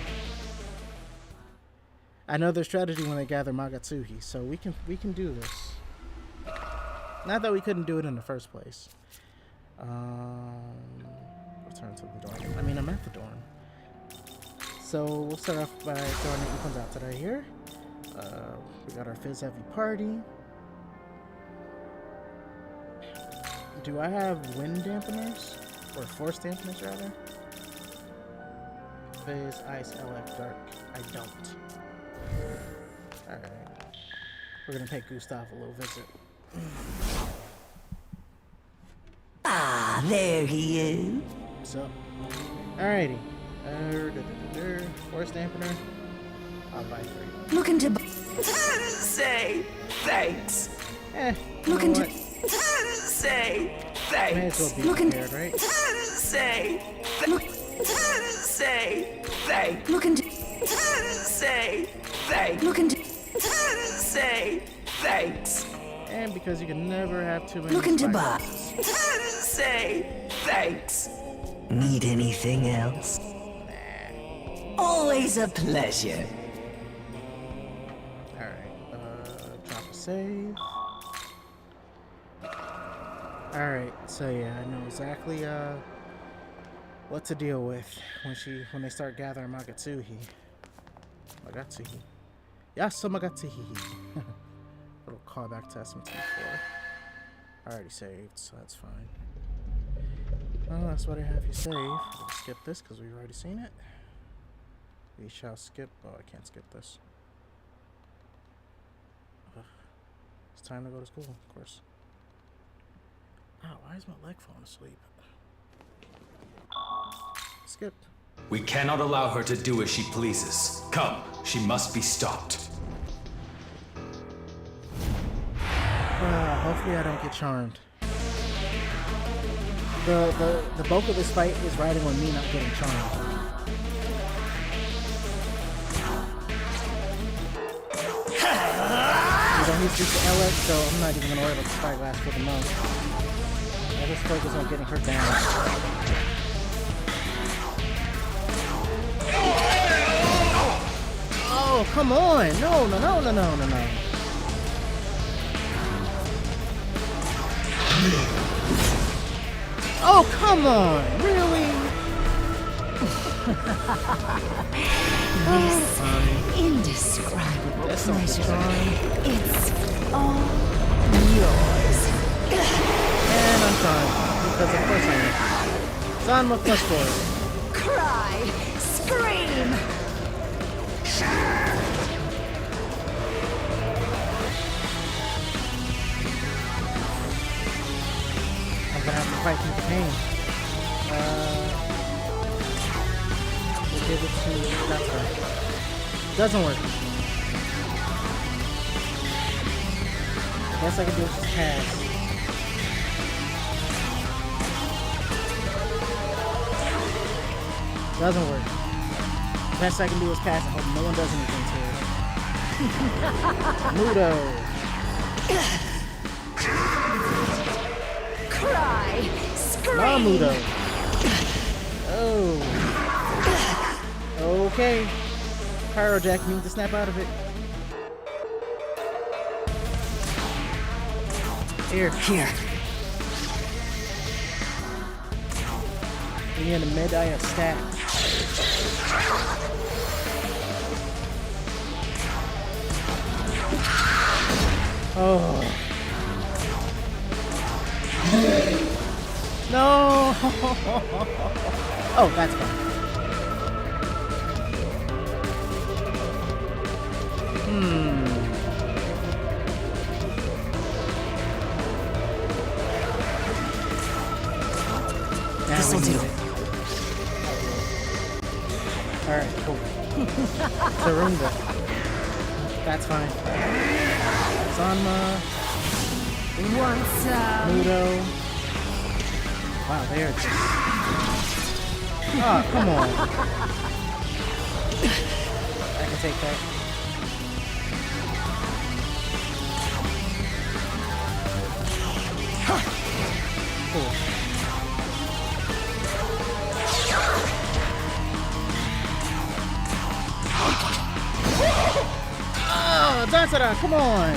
I know their strategy when they gather Magatsuhi, so we can do this. Not that we couldn't do it in the first place. Return to the dorm. I mean, I'm at the dorm. So we'll start off by throwing the comes out today here. We got our Fizz Heavy Party. Do I have wind dampeners? Or force dampeners, rather? Fizz, Ice, LF, Dark. I don't. Alright. We're gonna pay Gustav a little visit. Ah, there he is. What's up? Alrighty. Force dampener. I'll buy 3. Looking to say thanks. Looking to say thanks. May as well be Looking prepared, right? say say thanks. Looking to say thanks. Looking to say thanks. And because you can never have too many Looking to spy buy. glasses. Say thanks. Need anything else? Always a pleasure. Alright, drop a save. Alright, so yeah, I know exactly what to deal with when they start gathering Magatsuhi. Yasu Magatsuhi. Little callback to SMT4. I already saved, so that's fine. Well, that's what I have you save. We'll skip this because we've already seen it. We shall skip. Oh, I can't skip this. Ugh. It's time to go to school, of course. Oh, why is my leg falling asleep? Skip. We cannot allow her to do as she pleases. Come, she must be stopped. Hopefully I don't get charmed. The bulk of this fight is riding on me not getting charmed. He's used to LX, so I'm not even gonna worry about the spyglass for the most. I just focus on getting her down. Oh, come on! No. Oh, come on! Really? This indescribable That's pleasure. It's all yours. And I'm fine. Because of course I am. Sanma +4. Cry, scream. I'm gonna have to fight through the pain. We'll give it to that one. Doesn't work. Best I can do is just pass. Doesn't work. Best I can do is pass and hope no one does anything to it. Mudo. Cry, scream. Mudo. Oh. Okay. Pyrojack needs to snap out of it. Here. We in the mid, I have stat. Oh. No. Oh, that's fine. This'll do. Alright, cool. Tarunga. That's fine. Sanma. What's up? Mudo. Wow, they are just... Oh, come on. I can take that. Cool. Dansara, come on!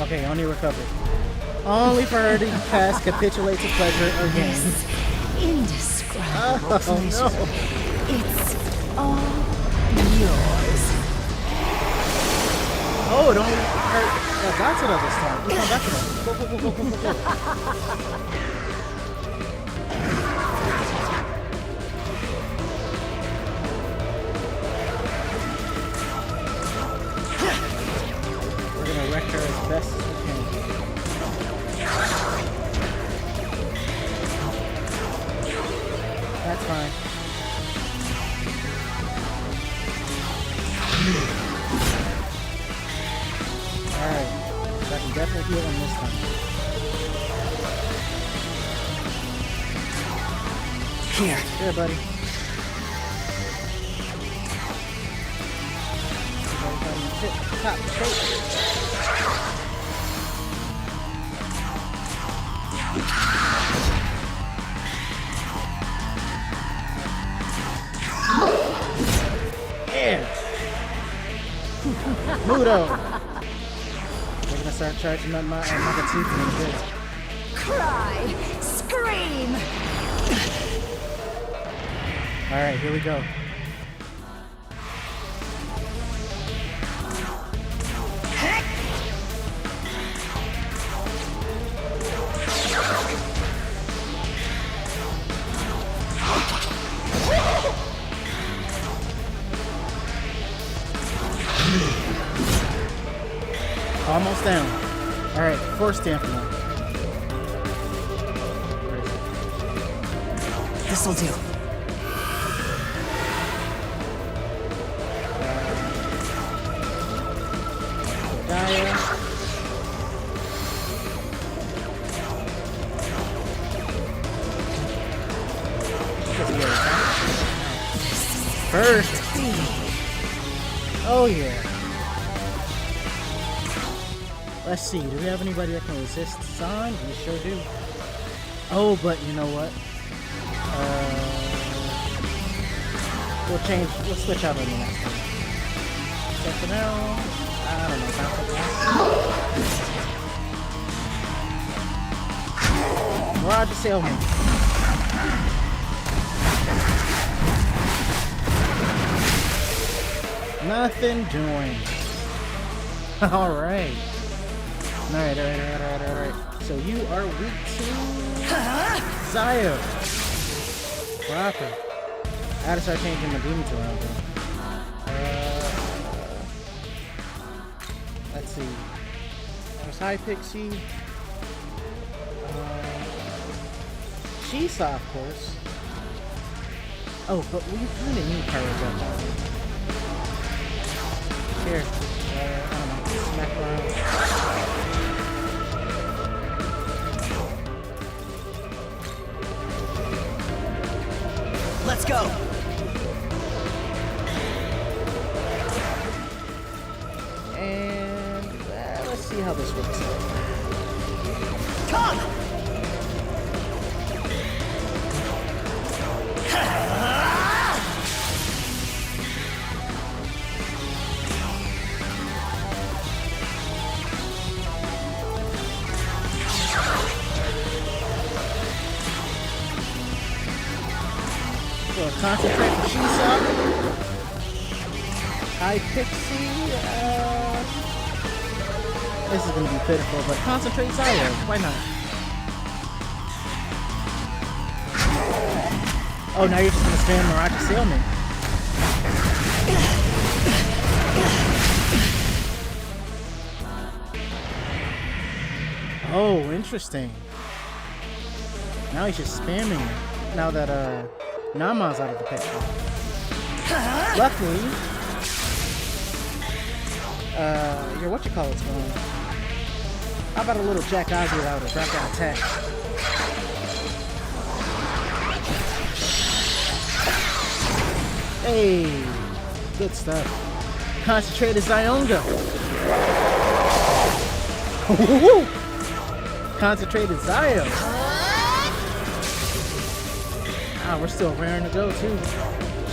Okay, only recovered. Only for her to pass capitulate to pleasure again. Indescribable pleasure. No. It's all yours. Oh, it only hurt Datsura this time. Let's come back to that. Go, go, go, go, go, go, go. We're gonna wreck her as best as we can. That's fine. Alright. So I can definitely heal him this time. Here. Here, buddy. Tip, top, shape. Yeah. Mudo. We're gonna start charging up my teeth in a bit. Cry, scream. All right, here we go. Almost down. All right, force stamp now. This'll do. Gaia. First. Oh yeah. Let's see. Do we have anybody that can resist Shin? We sure do. Oh, but you know what? We'll switch out on the next one. So for now, I don't know. Roger Sailman. Nothing doing. Alright. Alright. So you are weak to Zio. Proper. I had to start changing my demons around though. Let's see. There's High Pixie. Shisa, of course. Oh, but we kind of need courage up now. Here. I don't know. Smack around. Let's go! And let's see how this works out. Come! So concentrate for Shisa. High Pixie. This is gonna be pitiful, but concentrate Zio. Why not? Oh, now you're just gonna spam Mirage Sailman. Oh, interesting. Now he's just spamming it. Now that Nama's out of the picture. Luckily, your whatchamacallit's going. How about a little Jack Ozzy out of drop down attack? Hey, good stuff. Concentrated Zionga. Concentrated Zio. Ah, we're still raring to go too,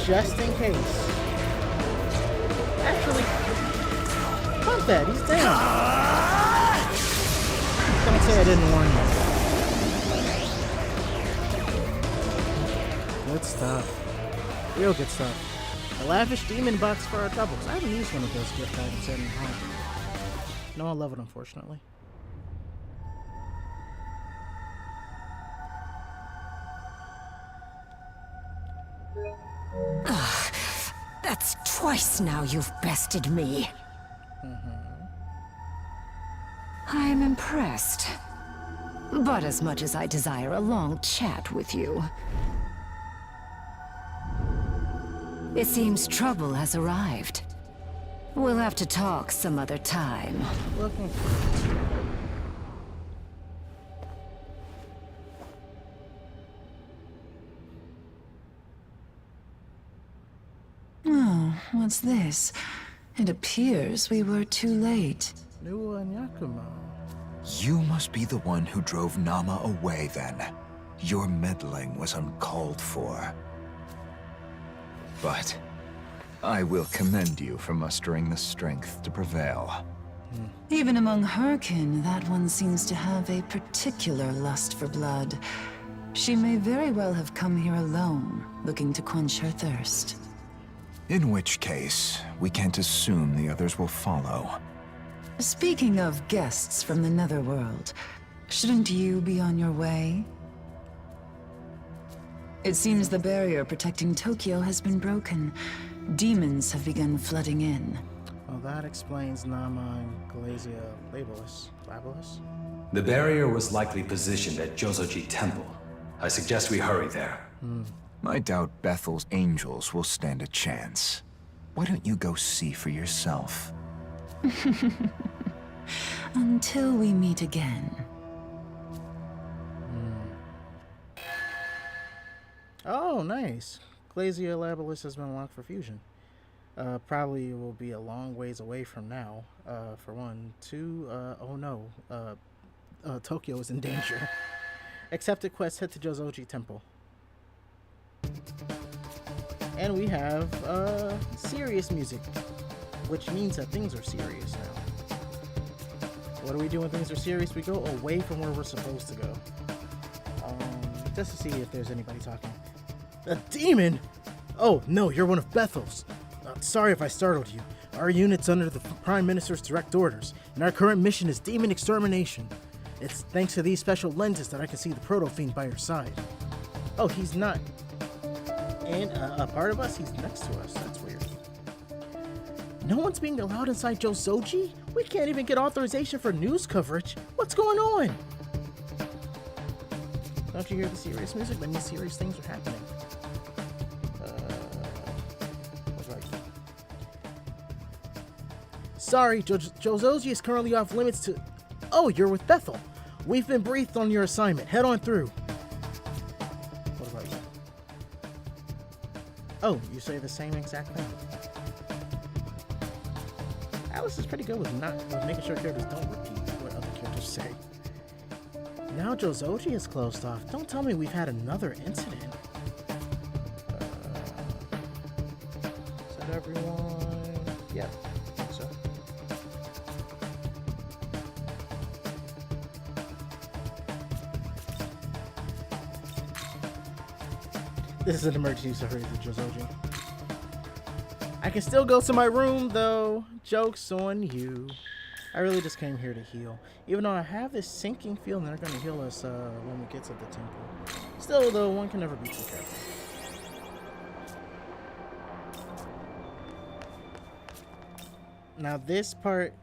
just in case. Actually, fuck that, he's down. Don't say I didn't warn you. Good stuff. Real good stuff. A lavish demon box for our troubles. I haven't used one of those gift items in a while. No, I love it, unfortunately. That's twice now you've bested me. I'm impressed. But as much as I desire a long chat with you, it seems trouble has arrived. We'll have to talk some other time. Oh, what's this? It appears we were too late. New Yakumo. You must be the one who drove Nama away then. Your meddling was uncalled for. But I will commend you for mustering the strength to prevail. Even among her kin, that one seems to have a particular lust for blood. She may very well have come here alone, looking to quench her thirst. In which case, we can't assume the others will follow. Speaking of guests from the Netherworld, shouldn't you be on your way? It seems the barrier protecting Tokyo has been broken. Demons have begun flooding in. Well, that explains Nama and Glacia Labellus. The barrier was likely positioned at Jozoji Temple. I suggest we hurry there. I doubt Bethel's angels will stand a chance. Why don't you go see for yourself? Until we meet again. Oh, nice. Glacia Labellus has been unlocked for fusion. Probably will be a long ways away from now, for one. Two, oh no, Tokyo is in danger. Accepted quest, head to Jozoji Temple. And we have, serious music, which means that things are serious now. What do we do when things are serious? We go away from where we're supposed to go. Just to see if there's anybody talking. A demon? Oh, no, you're one of Bethel's. Sorry if I startled you. Our unit's under the Prime Minister's direct orders, and our current mission is demon extermination. It's thanks to these special lenses that I can see the Proto-Fiend by your side. Oh, he's not. And a part of us, he's next to us. That's weird. No one's being allowed inside Jozoji? We can't even get authorization for news coverage. What's going on? Don't you hear the serious music? That means serious things are happening. Sorry, Jozoji is currently off limits to... Oh, you're with Bethel. We've been briefed on your assignment. Head on through. What about you? Oh, you say the same exact thing. Alice is pretty good with making sure characters don't repeat what other characters say. Now Jozoji is closed off. Don't tell me we've had another incident. Is that everyone? Yeah. This is an emergency, so hurry to Jozoji. I can still go to my room, though. Joke's on you. I really just came here to heal. Even though I have this sinking feeling they're going to heal us when we get to the temple. Still, though, one can never be too careful. Now, this part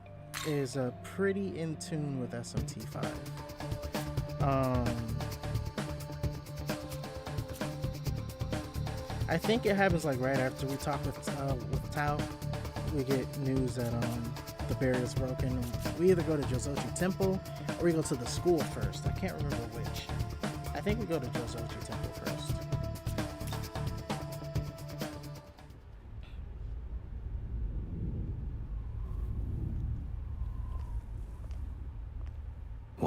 is pretty in tune with SMT5. I think it happens like right after we talk with Tao. We get news that the barrier is broken. We either go to Jozoji Temple or we go to the school first. I can't remember which. I think we go to Jozoji Temple first.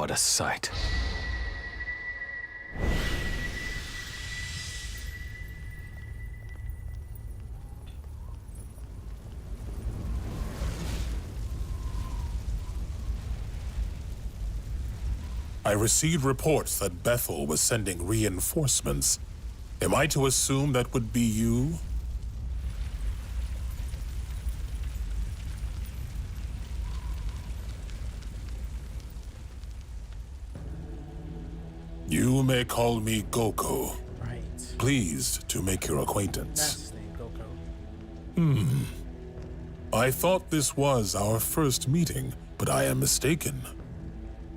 What a sight. I received reports that Bethel was sending reinforcements. Am I to assume that would be you? You may call me Goko. Right. Pleased to make your acquaintance. That's his name, Goko. I thought this was our first meeting, but I am mistaken.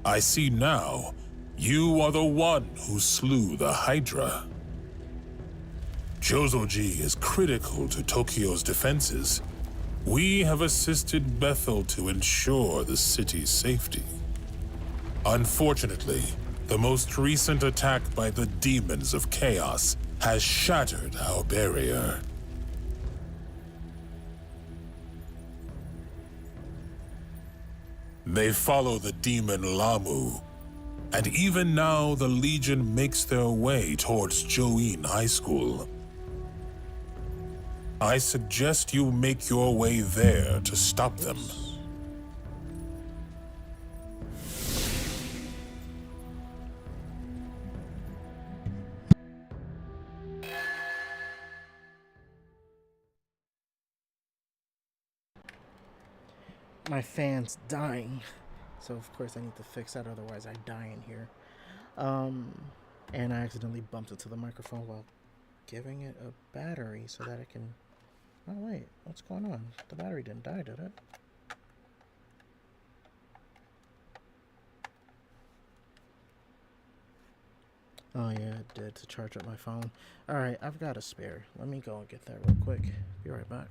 I see now, you are the one who slew the Hydra. Jozoji is critical to Tokyo's defenses. We have assisted Bethel to ensure the city's safety. Unfortunately, the most recent attack by the demons of chaos has shattered our barrier. They follow the demon Lamu, and even now the Legion makes their way towards Join High School. I suggest you make your way there to stop them. My fan's dying, so of course I need to fix that, otherwise I die in here. And I accidentally bumped into the microphone while giving it a battery so that it can... Oh wait, what's going on? The battery didn't die, did it? Oh yeah, it did, to charge up my phone. Alright, I've got a spare. Let me go and get that real quick. Be right back.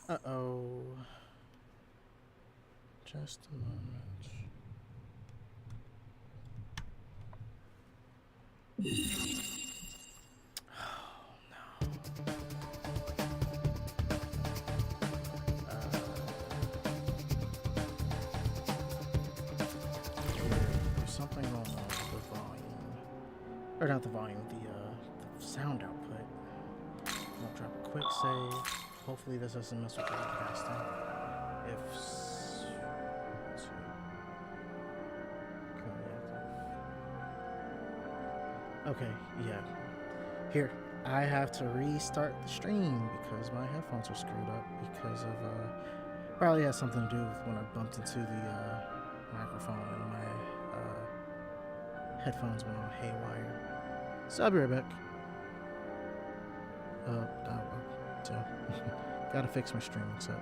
Uh-oh. Just a moment. Oh, no. There's something wrong with the volume. Or not the volume, the sound output. I'll drop a quick save. Hopefully this doesn't mess with the broadcasting. Okay, yeah. Here, I have to restart the stream because my headphones are screwed up because of, probably has something to do with when I bumped into the microphone and my headphones went all haywire. So I'll be right back. Gotta fix my streaming set.